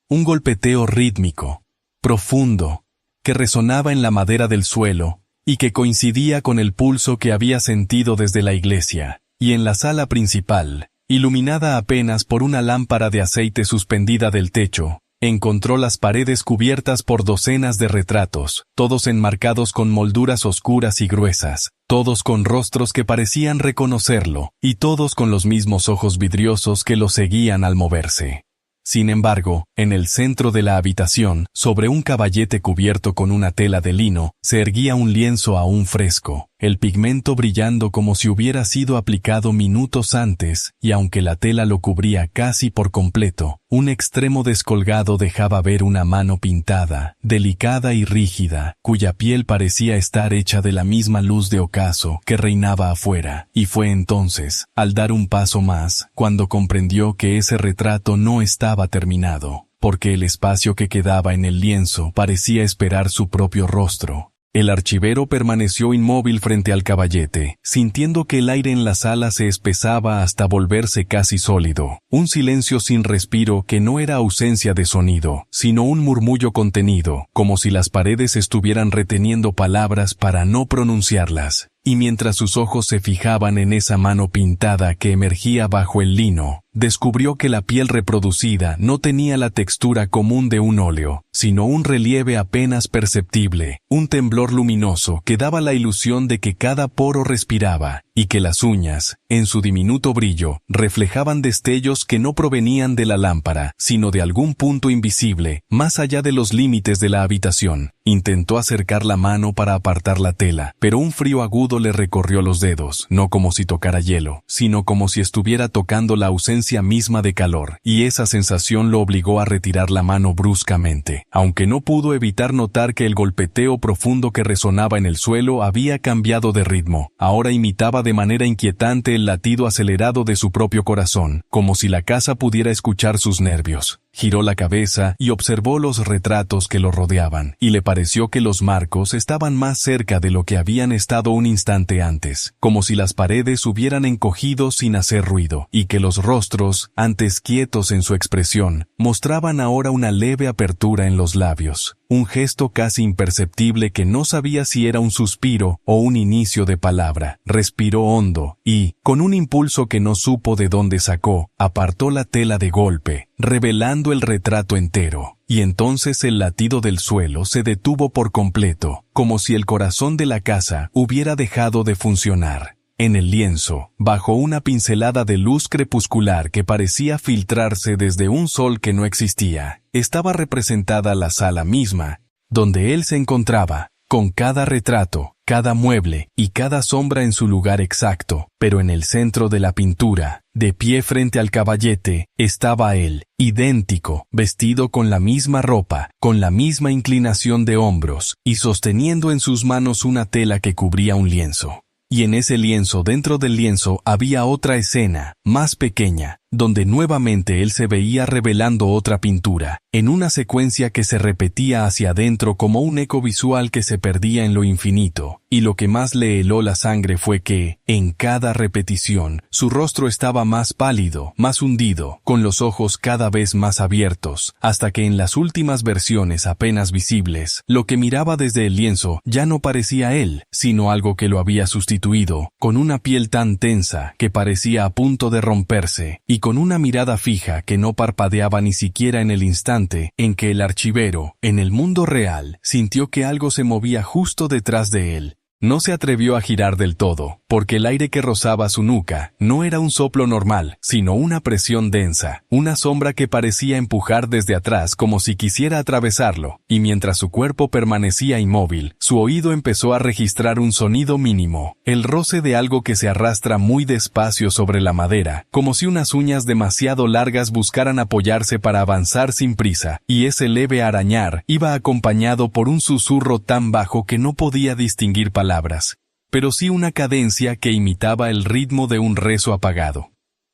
Un golpeteo rítmico, profundo, que resonaba en la madera del suelo, y que coincidía con el pulso que había sentido desde la iglesia, y en la sala principal, iluminada apenas por una lámpara de aceite suspendida del techo, encontró las paredes cubiertas por docenas de retratos, todos enmarcados con molduras oscuras y gruesas, todos con rostros que parecían reconocerlo, y todos con los mismos ojos vidriosos que lo seguían al moverse. Sin embargo, en el centro de la habitación, sobre un caballete cubierto con una tela de lino, se erguía un lienzo aún fresco, el pigmento brillando como si hubiera sido aplicado minutos antes, y aunque la tela lo cubría casi por completo, un extremo descolgado dejaba ver una mano pintada, delicada y rígida, cuya piel parecía estar hecha de la misma luz de ocaso que reinaba afuera, y fue entonces, al dar un paso más, cuando comprendió que ese retrato no estaba terminado, porque el espacio que quedaba en el lienzo parecía esperar su propio rostro. El archivero permaneció inmóvil frente al caballete, sintiendo que el aire en la sala se espesaba hasta volverse casi sólido. Un silencio sin respiro que no era ausencia de sonido, sino un murmullo contenido, como si las paredes estuvieran reteniendo palabras para no pronunciarlas. Y mientras sus ojos se fijaban en esa mano pintada que emergía bajo el lino, descubrió que la piel reproducida no tenía la textura común de un óleo, sino un relieve apenas perceptible, un temblor luminoso que daba la ilusión de que cada poro respiraba, y que las uñas, en su diminuto brillo, reflejaban destellos que no provenían de la lámpara, sino de algún punto invisible, más allá de los límites de la habitación. Intentó acercar la mano para apartar la tela, pero un frío agudo le recorrió los dedos, no como si tocara hielo, sino como si estuviera tocando la ausencia misma de calor, y esa sensación lo obligó a retirar la mano bruscamente, aunque no pudo evitar notar que el golpeteo profundo que resonaba en el suelo había cambiado de ritmo. Ahora imitaba de manera inquietante el latido acelerado de su propio corazón, como si la casa pudiera escuchar sus nervios. Giró la cabeza y observó los retratos que lo rodeaban, y le pareció que los marcos estaban más cerca de lo que habían estado un instante antes, como si las paredes hubieran encogido sin hacer ruido, y que los rostros, antes quietos en su expresión, mostraban ahora una leve apertura en los labios, un gesto casi imperceptible que no sabía si era un suspiro o un inicio de palabra. Respiró hondo y, con un impulso que no supo de dónde sacó, apartó la tela de golpe, revelando el retrato entero. Y entonces el latido del suelo se detuvo por completo, como si el corazón de la casa hubiera dejado de funcionar. En el lienzo, bajo una pincelada de luz crepuscular que parecía filtrarse desde un sol que no existía, estaba representada la sala misma, donde él se encontraba, con cada retrato, cada mueble y cada sombra en su lugar exacto, pero en el centro de la pintura, de pie frente al caballete, estaba él, idéntico, vestido con la misma ropa, con la misma inclinación de hombros, y sosteniendo en sus manos una tela que cubría un lienzo. Y en ese lienzo, dentro del lienzo, había otra escena, más pequeña, donde nuevamente él se veía revelando otra pintura, en una secuencia que se repetía hacia adentro como un eco visual que se perdía en lo infinito, y lo que más le heló la sangre fue que, en cada repetición, su rostro estaba más pálido, más hundido, con los ojos cada vez más abiertos, hasta que en las últimas versiones apenas visibles, lo que miraba desde el lienzo ya no parecía él, sino algo que lo había sustituido, con una piel tan tensa que parecía a punto de romperse, y con una mirada fija que no parpadeaba ni siquiera en el instante en que el archivero, en el mundo real, sintió que algo se movía justo detrás de él. No se atrevió a girar del todo, porque el aire que rozaba su nuca no era un soplo normal, sino una presión densa, una sombra que parecía empujar desde atrás como si quisiera atravesarlo, y mientras su cuerpo permanecía inmóvil, su oído empezó a registrar un sonido mínimo, el roce de algo que se arrastra muy despacio sobre la madera, como si unas uñas demasiado largas buscaran apoyarse para avanzar sin prisa, y ese leve arañar iba acompañado por un susurro tan bajo que no podía distinguir palabras, pero sí una cadencia que imitaba el ritmo de un rezo apagado.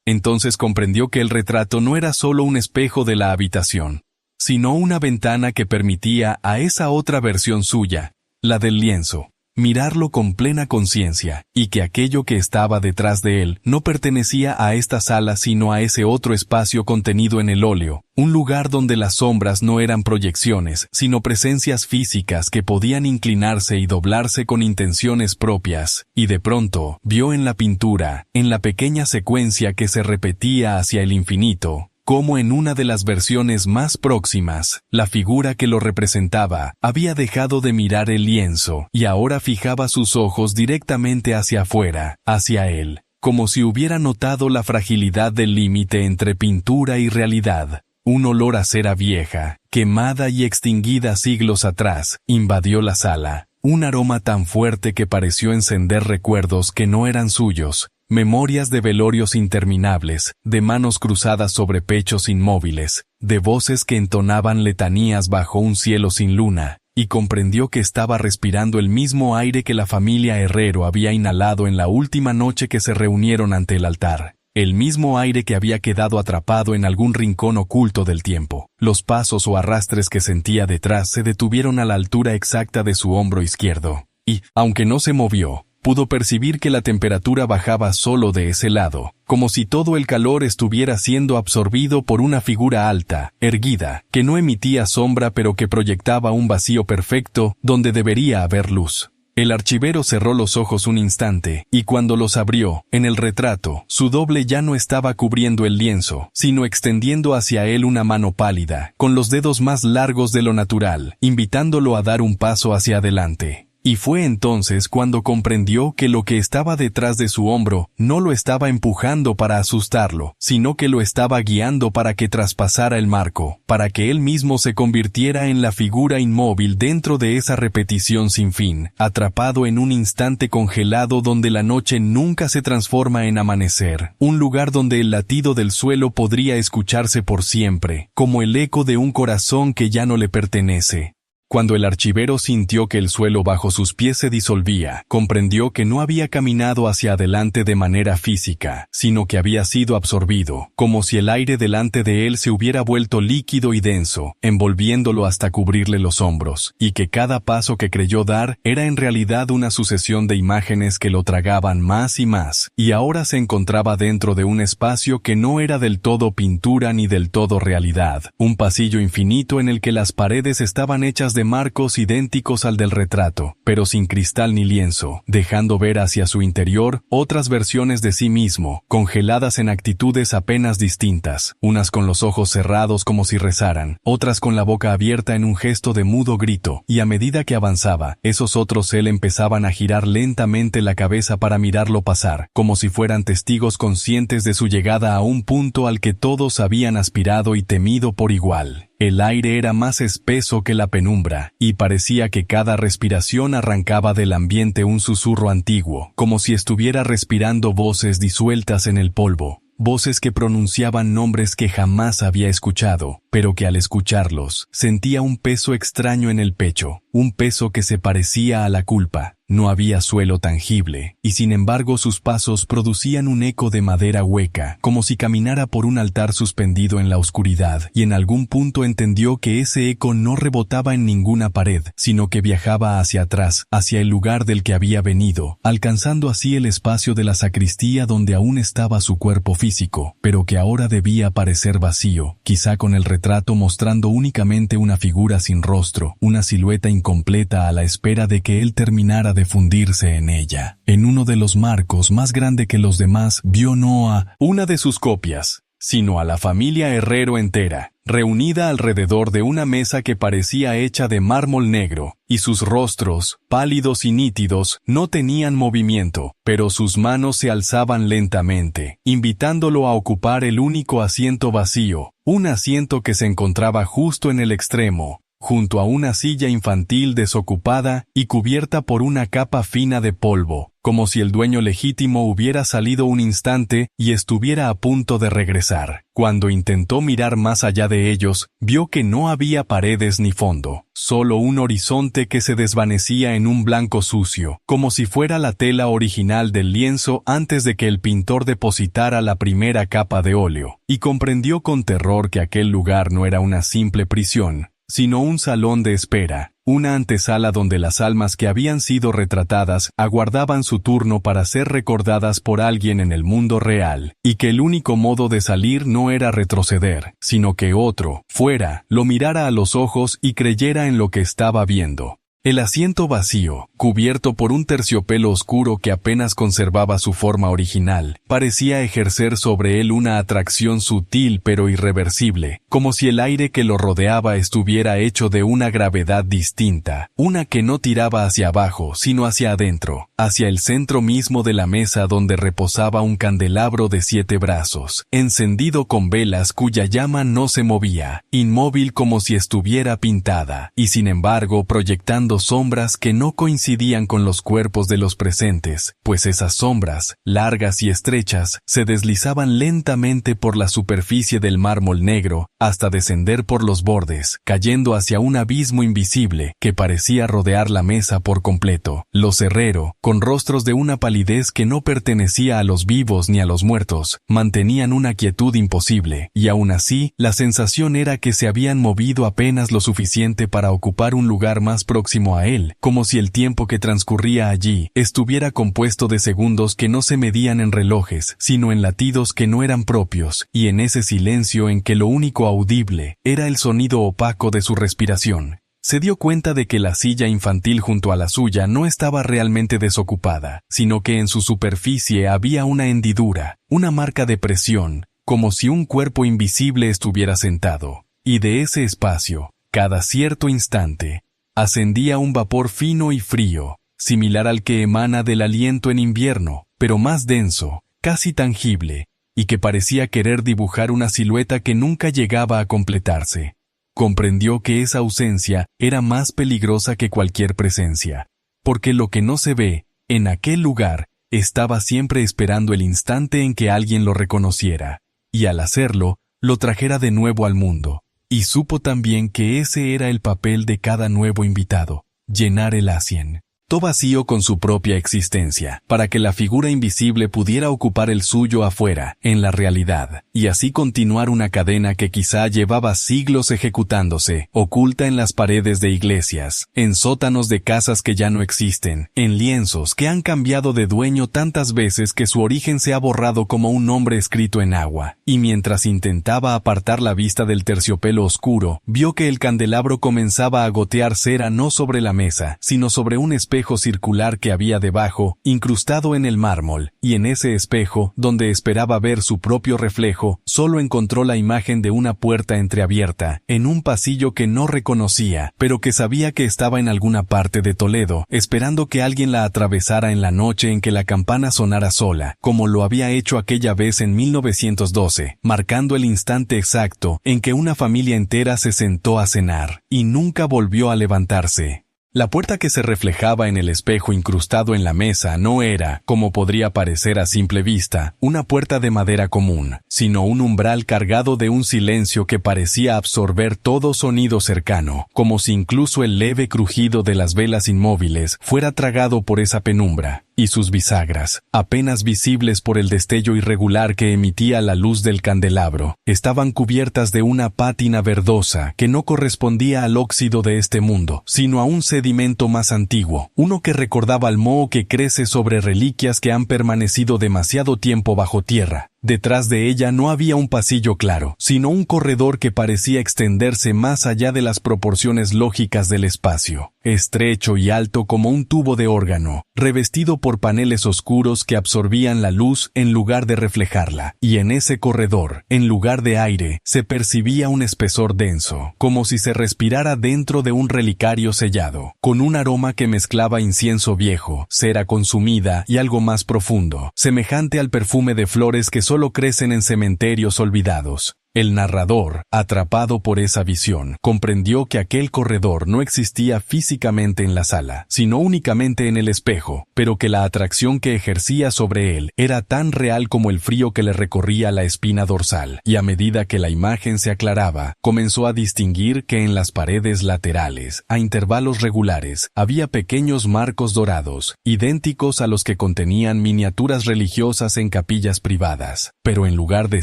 Entonces comprendió que el retrato no era solo un espejo de la habitación, sino una ventana que permitía a esa otra versión suya, la del lienzo, mirarlo con plena conciencia, y que aquello que estaba detrás de él no pertenecía a esta sala sino a ese otro espacio contenido en el óleo, un lugar donde las sombras no eran proyecciones, sino presencias físicas que podían inclinarse y doblarse con intenciones propias, y de pronto vio en la pintura, en la pequeña secuencia que se repetía hacia el infinito, como en una de las versiones más próximas, la figura que lo representaba había dejado de mirar el lienzo y ahora fijaba sus ojos directamente hacia afuera, hacia él, como si hubiera notado la fragilidad del límite entre pintura y realidad. Un olor a cera vieja, quemada y extinguida siglos atrás, invadió la sala, un aroma tan fuerte que pareció encender recuerdos que no eran suyos. Memorias de velorios interminables, de manos cruzadas sobre pechos inmóviles, de voces que entonaban letanías bajo un cielo sin luna, y comprendió que estaba respirando el mismo aire que la familia Herrero había inhalado en la última noche que se reunieron ante el altar. el mismo aire que había quedado atrapado en algún rincón oculto del tiempo. Los pasos o arrastres que sentía detrás se detuvieron a la altura exacta de su hombro izquierdo, y, aunque no se movió, pudo percibir que la temperatura bajaba solo de ese lado, como si todo el calor estuviera siendo absorbido por una figura alta, erguida, que no emitía sombra pero que proyectaba un vacío perfecto donde debería haber luz. El archivero cerró los ojos un instante, y cuando los abrió, en el retrato, su doble ya no estaba cubriendo el lienzo, sino extendiendo hacia él una mano pálida, con los dedos más largos de lo natural, invitándolo a dar un paso hacia adelante. Y fue entonces cuando comprendió que lo que estaba detrás de su hombro no lo estaba empujando para asustarlo, sino que lo estaba guiando para que traspasara el marco, para que él mismo se convirtiera en la figura inmóvil dentro de esa repetición sin fin, atrapado en un instante congelado donde la noche nunca se transforma en amanecer, un lugar donde el latido del suelo podría escucharse por siempre, como el eco de un corazón que ya no le pertenece. Cuando el archivero sintió que el suelo bajo sus pies se disolvía, comprendió que no había caminado hacia adelante de manera física, sino que había sido absorbido, como si el aire delante de él se hubiera vuelto líquido y denso, envolviéndolo hasta cubrirle los hombros, y que cada paso que creyó dar era en realidad una sucesión de imágenes que lo tragaban más y más, y ahora se encontraba dentro de un espacio que no era del todo pintura ni del todo realidad, un pasillo infinito en el que las paredes estaban hechas de marcos idénticos al del retrato, pero sin cristal ni lienzo, dejando ver hacia su interior otras versiones de sí mismo, congeladas en actitudes apenas distintas, unas con los ojos cerrados como si rezaran, otras con la boca abierta en un gesto de mudo grito, y a medida que avanzaba, esos otros él empezaban a girar lentamente la cabeza para mirarlo pasar, como si fueran testigos conscientes de su llegada a un punto al que todos habían aspirado y temido por igual. El aire era más espeso que la penumbra, y parecía que cada respiración arrancaba del ambiente un susurro antiguo, como si estuviera respirando voces disueltas en el polvo, voces que pronunciaban nombres que jamás había escuchado, pero que al escucharlos, sentía un peso extraño en el pecho, un peso que se parecía a la culpa. No había suelo tangible, y sin embargo sus pasos producían un eco de madera hueca, como si caminara por un altar suspendido en la oscuridad, y en algún punto entendió que ese eco no rebotaba en ninguna pared, sino que viajaba hacia atrás, hacia el lugar del que había venido, alcanzando así el espacio de la sacristía donde aún estaba su cuerpo físico, pero que ahora debía parecer vacío, quizá con el retrato mostrando únicamente una figura sin rostro, una silueta incompleta a la espera de que él terminara de fundirse en ella. En uno de los marcos, más grande que los demás, vio no a una de sus copias, sino a la familia Herrero entera, reunida alrededor de una mesa que parecía hecha de mármol negro, y sus rostros, pálidos y nítidos, no tenían movimiento, pero sus manos se alzaban lentamente, invitándolo a ocupar el único asiento vacío, un asiento que se encontraba justo en el extremo, junto a una silla infantil desocupada y cubierta por una capa fina de polvo, como si el dueño legítimo hubiera salido un instante y estuviera a punto de regresar. Cuando intentó mirar más allá de ellos, vio que no había paredes ni fondo, solo un horizonte que se desvanecía en un blanco sucio, como si fuera la tela original del lienzo antes de que el pintor depositara la primera capa de óleo, y comprendió con terror que aquel lugar no era una simple prisión, sino un salón de espera, una antesala donde las almas que habían sido retratadas aguardaban su turno para ser recordadas por alguien en el mundo real, y que el único modo de salir no era retroceder, sino que otro, fuera, lo mirara a los ojos y creyera en lo que estaba viendo. El asiento vacío, cubierto por un terciopelo oscuro que apenas conservaba su forma original, parecía ejercer sobre él una atracción sutil pero irreversible, como si el aire que lo rodeaba estuviera hecho de una gravedad distinta, una que no tiraba hacia abajo, sino hacia adentro, hacia el centro mismo de la mesa donde reposaba un candelabro de 7 brazos, encendido con velas cuya llama no se movía, inmóvil como si estuviera pintada, y sin embargo proyectando formando sombras que no coincidían con los cuerpos de los presentes, pues esas sombras, largas y estrechas, se deslizaban lentamente por la superficie del mármol negro, hasta descender por los bordes, cayendo hacia un abismo invisible que parecía rodear la mesa por completo. Los Herrero, con rostros de una palidez que no pertenecía a los vivos ni a los muertos, mantenían una quietud imposible, y aún así, la sensación era que se habían movido apenas lo suficiente para ocupar un lugar más próximo a él, como si el tiempo que transcurría allí estuviera compuesto de segundos que no se medían en relojes, sino en latidos que no eran propios, y en ese silencio en que lo único audible era el sonido opaco de su respiración. Se dio cuenta de que la silla infantil junto a la suya no estaba realmente desocupada, sino que en su superficie había una hendidura, una marca de presión, como si un cuerpo invisible estuviera sentado, y de ese espacio, cada cierto instante, ascendía un vapor fino y frío, similar al que emana del aliento en invierno, pero más denso, casi tangible, y que parecía querer dibujar una silueta que nunca llegaba a completarse. Comprendió que esa ausencia era más peligrosa que cualquier presencia, porque lo que no se ve, en aquel lugar, estaba siempre esperando el instante en que alguien lo reconociera, y al hacerlo, lo trajera de nuevo al mundo. Y supo también que ese era el papel de cada nuevo invitado, llenar el Asien. Vacío con su propia existencia, para que la figura invisible pudiera ocupar el suyo afuera, en la realidad, y así continuar una cadena que quizá llevaba siglos ejecutándose, oculta en las paredes de iglesias, en sótanos de casas que ya no existen, en lienzos que han cambiado de dueño tantas veces que su origen se ha borrado como un nombre escrito en agua, y mientras intentaba apartar la vista del terciopelo oscuro, vio que el candelabro comenzaba a gotear cera no sobre la mesa, sino sobre un espejo circular que había debajo, incrustado en el mármol, y en ese espejo, donde esperaba ver su propio reflejo, solo encontró la imagen de una puerta entreabierta, en un pasillo que no reconocía, pero que sabía que estaba en alguna parte de Toledo, esperando que alguien la atravesara en la noche en que la campana sonara sola, como lo había hecho aquella vez en 1912, marcando el instante exacto en que una familia entera se sentó a cenar, y nunca volvió a levantarse. La puerta que se reflejaba en el espejo incrustado en la mesa no era, como podría parecer a simple vista, una puerta de madera común, sino un umbral cargado de un silencio que parecía absorber todo sonido cercano, como si incluso el leve crujido de las velas inmóviles fuera tragado por esa penumbra. Y sus bisagras, apenas visibles por el destello irregular que emitía la luz del candelabro, estaban cubiertas de una pátina verdosa que no correspondía al óxido de este mundo, sino a un sedimento más antiguo, uno que recordaba al moho que crece sobre reliquias que han permanecido demasiado tiempo bajo tierra. Detrás de ella no había un pasillo claro, sino un corredor que parecía extenderse más allá de las proporciones lógicas del espacio, estrecho y alto como un tubo de órgano, revestido por paneles oscuros que absorbían la luz en lugar de reflejarla, y en ese corredor, en lugar de aire, se percibía un espesor denso, como si se respirara dentro de un relicario sellado, con un aroma que mezclaba incienso viejo, cera consumida y algo más profundo, semejante al perfume de flores que solo crecen en cementerios olvidados. El narrador, atrapado por esa visión, comprendió que aquel corredor no existía físicamente en la sala, sino únicamente en el espejo, pero que la atracción que ejercía sobre él era tan real como el frío que le recorría la espina dorsal, y a medida que la imagen se aclaraba, comenzó a distinguir que en las paredes laterales, a intervalos regulares, había pequeños marcos dorados, idénticos a los que contenían miniaturas religiosas en capillas privadas, pero en lugar de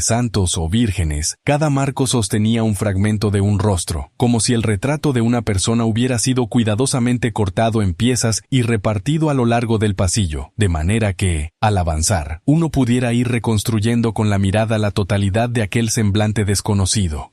santos o vírgenes, cada marco sostenía un fragmento de un rostro, como si el retrato de una persona hubiera sido cuidadosamente cortado en piezas y repartido a lo largo del pasillo, de manera que, al avanzar, uno pudiera ir reconstruyendo con la mirada la totalidad de aquel semblante desconocido,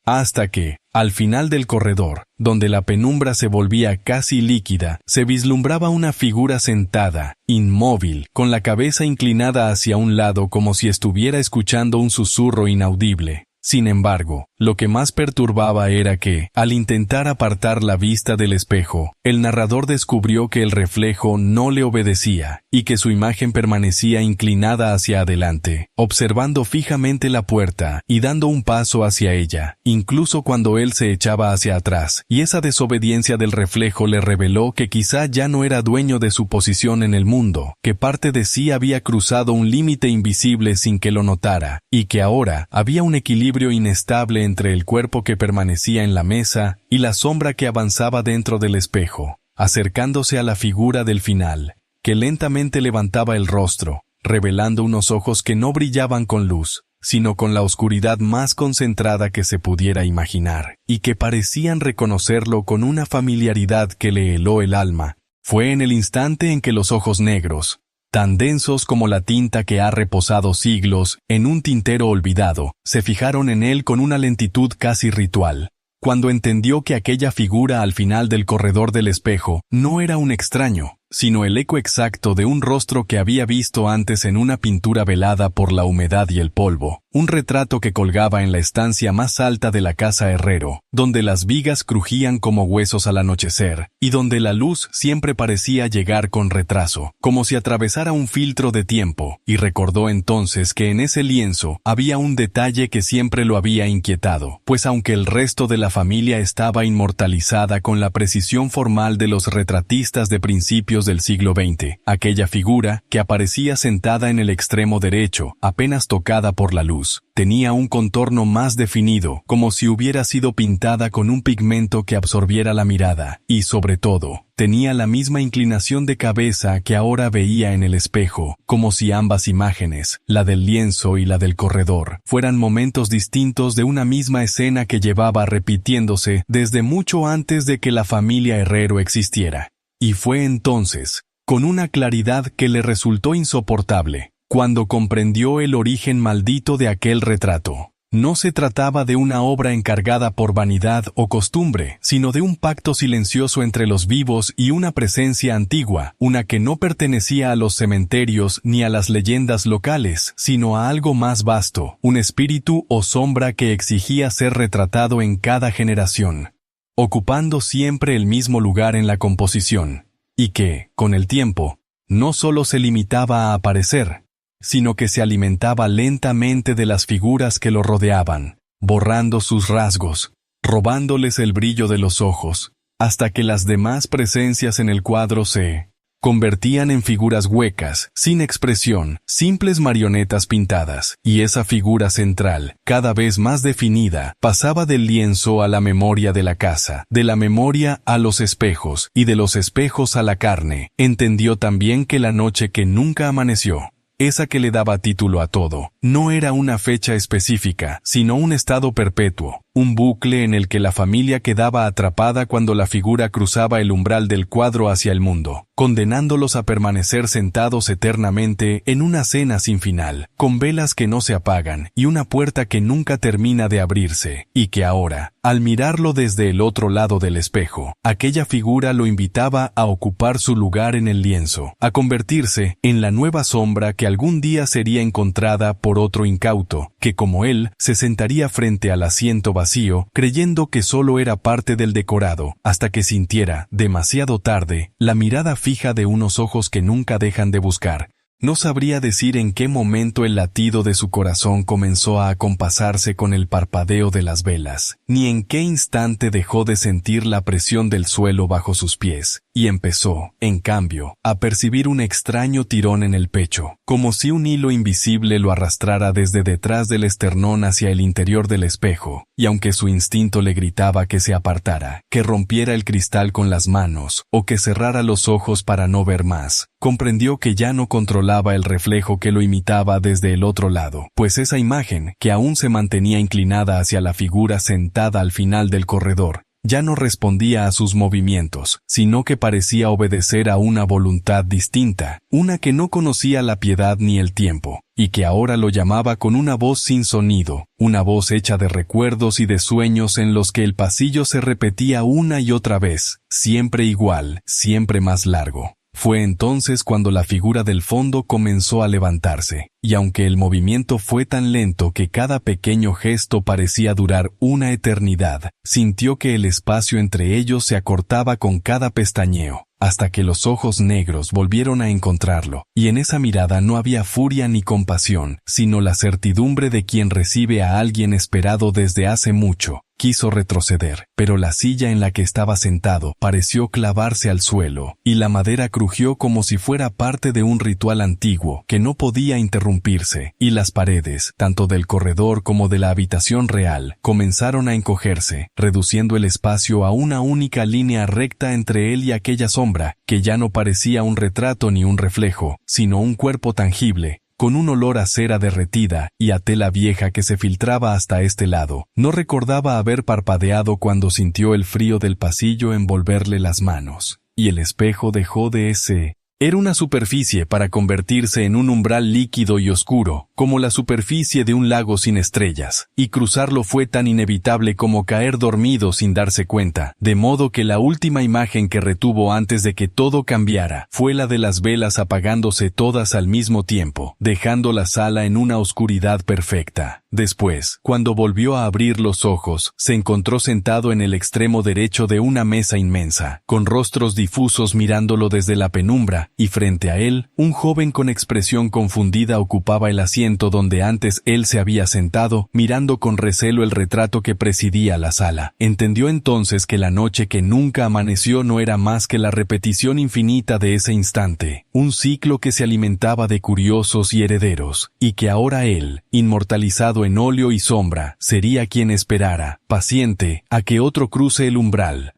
hasta que, al final del corredor, donde la penumbra se volvía casi líquida, se vislumbraba una figura sentada, inmóvil, con la cabeza inclinada hacia un lado como si estuviera escuchando un susurro inaudible. Sin embargo, lo que más perturbaba era que, al intentar apartar la vista del espejo, el narrador descubrió que el reflejo no le obedecía, y que su imagen permanecía inclinada hacia adelante, observando fijamente la puerta y dando un paso hacia ella, incluso cuando él se echaba hacia atrás, y esa desobediencia del reflejo le reveló que quizá ya no era dueño de su posición en el mundo, que parte de sí había cruzado un límite invisible sin que lo notara, y que ahora había un equilibrio inestable entre el cuerpo que permanecía en la mesa y la sombra que avanzaba dentro del espejo, acercándose a la figura del final, que lentamente levantaba el rostro, revelando unos ojos que no brillaban con luz, sino con la oscuridad más concentrada que se pudiera imaginar, y que parecían reconocerlo con una familiaridad que le heló el alma. Fue en el instante en que los ojos negros, tan densos como la tinta que ha reposado siglos en un tintero olvidado, se fijaron en él con una lentitud casi ritual, cuando entendió que aquella figura al final del corredor del espejo no era un extraño, sino el eco exacto de un rostro que había visto antes en una pintura velada por la humedad y el polvo, un retrato que colgaba en la estancia más alta de la casa Herrero, donde las vigas crujían como huesos al anochecer, y donde la luz siempre parecía llegar con retraso, como si atravesara un filtro de tiempo, y recordó entonces que en ese lienzo había un detalle que siempre lo había inquietado, pues aunque el resto de la familia estaba inmortalizada con la precisión formal de los retratistas de principios del siglo XX, aquella figura, que aparecía sentada en el extremo derecho, apenas tocada por la luz, tenía un contorno más definido, como si hubiera sido pintada con un pigmento que absorbiera la mirada, y sobre todo, tenía la misma inclinación de cabeza que ahora veía en el espejo, como si ambas imágenes, la del lienzo y la del corredor, fueran momentos distintos de una misma escena que llevaba repitiéndose desde mucho antes de que la familia Herrero existiera. Y fue entonces, con una claridad que le resultó insoportable, cuando comprendió el origen maldito de aquel retrato. No se trataba de una obra encargada por vanidad o costumbre, sino de un pacto silencioso entre los vivos y una presencia antigua, una que no pertenecía a los cementerios ni a las leyendas locales, sino a algo más vasto, un espíritu o sombra que exigía ser retratado en cada generación, ocupando siempre el mismo lugar en la composición, y que, con el tiempo, no solo se limitaba a aparecer, sino que se alimentaba lentamente de las figuras que lo rodeaban, borrando sus rasgos, robándoles el brillo de los ojos, hasta que las demás presencias en el cuadro se convertían en figuras huecas, sin expresión, simples marionetas pintadas, y esa figura central, cada vez más definida, pasaba del lienzo a la memoria de la casa, de la memoria a los espejos, y de los espejos a la carne. Entendió también que la noche que nunca amaneció, esa que le daba título a todo, no era una fecha específica, sino un estado perpetuo, un bucle en el que la familia quedaba atrapada cuando la figura cruzaba el umbral del cuadro hacia el mundo, condenándolos a permanecer sentados eternamente en una cena sin final, con velas que no se apagan y una puerta que nunca termina de abrirse, y que ahora, al mirarlo desde el otro lado del espejo, aquella figura lo invitaba a ocupar su lugar en el lienzo, a convertirse en la nueva sombra que algún día sería encontrada por otro incauto, que como él, se sentaría frente al asiento vacío, creyendo que solo era parte del decorado, hasta que sintiera, demasiado tarde, la mirada fija de unos ojos que nunca dejan de buscar. No sabría decir en qué momento el latido de su corazón comenzó a acompasarse con el parpadeo de las velas, ni en qué instante dejó de sentir la presión del suelo bajo sus pies, y empezó, en cambio, a percibir un extraño tirón en el pecho, como si un hilo invisible lo arrastrara desde detrás del esternón hacia el interior del espejo, y aunque su instinto le gritaba que se apartara, que rompiera el cristal con las manos, o que cerrara los ojos para no ver más, comprendió que ya no controlaba el reflejo que lo imitaba desde el otro lado, pues esa imagen, que aún se mantenía inclinada hacia la figura sentada al final del corredor, ya no respondía a sus movimientos, sino que parecía obedecer a una voluntad distinta, una que no conocía la piedad ni el tiempo, y que ahora lo llamaba con una voz sin sonido, una voz hecha de recuerdos y de sueños en los que el pasillo se repetía una y otra vez, siempre igual, siempre más largo. Fue entonces cuando la figura del fondo comenzó a levantarse, y aunque el movimiento fue tan lento que cada pequeño gesto parecía durar una eternidad, sintió que el espacio entre ellos se acortaba con cada pestañeo, hasta que los ojos negros volvieron a encontrarlo, y en esa mirada no había furia ni compasión, sino la certidumbre de quien recibe a alguien esperado desde hace mucho. Quiso retroceder, pero la silla en la que estaba sentado pareció clavarse al suelo, y la madera crujió como si fuera parte de un ritual antiguo que no podía interrumpirse, y las paredes, tanto del corredor como de la habitación real, comenzaron a encogerse, reduciendo el espacio a una única línea recta entre él y aquella sombra, que ya no parecía un retrato ni un reflejo, sino un cuerpo tangible, con un olor a cera derretida y a tela vieja que se filtraba hasta este lado. No recordaba haber parpadeado cuando sintió el frío del pasillo envolverle las manos, y el espejo dejó de ese. Era una superficie para convertirse en un umbral líquido y oscuro, como la superficie de un lago sin estrellas, y cruzarlo fue tan inevitable como caer dormido sin darse cuenta, de modo que la última imagen que retuvo antes de que todo cambiara fue la de las velas apagándose todas al mismo tiempo, dejando la sala en una oscuridad perfecta. Después, cuando volvió a abrir los ojos, se encontró sentado en el extremo derecho de una mesa inmensa, con rostros difusos mirándolo desde la penumbra, y frente a él, un joven con expresión confundida ocupaba el asiento donde antes él se había sentado, mirando con recelo el retrato que presidía la sala. Entendió entonces que la noche que nunca amaneció no era más que la repetición infinita de ese instante, un ciclo que se alimentaba de curiosos y herederos, y que ahora él, inmortalizado en óleo y sombra, sería quien esperara, paciente, a que otro cruce el umbral,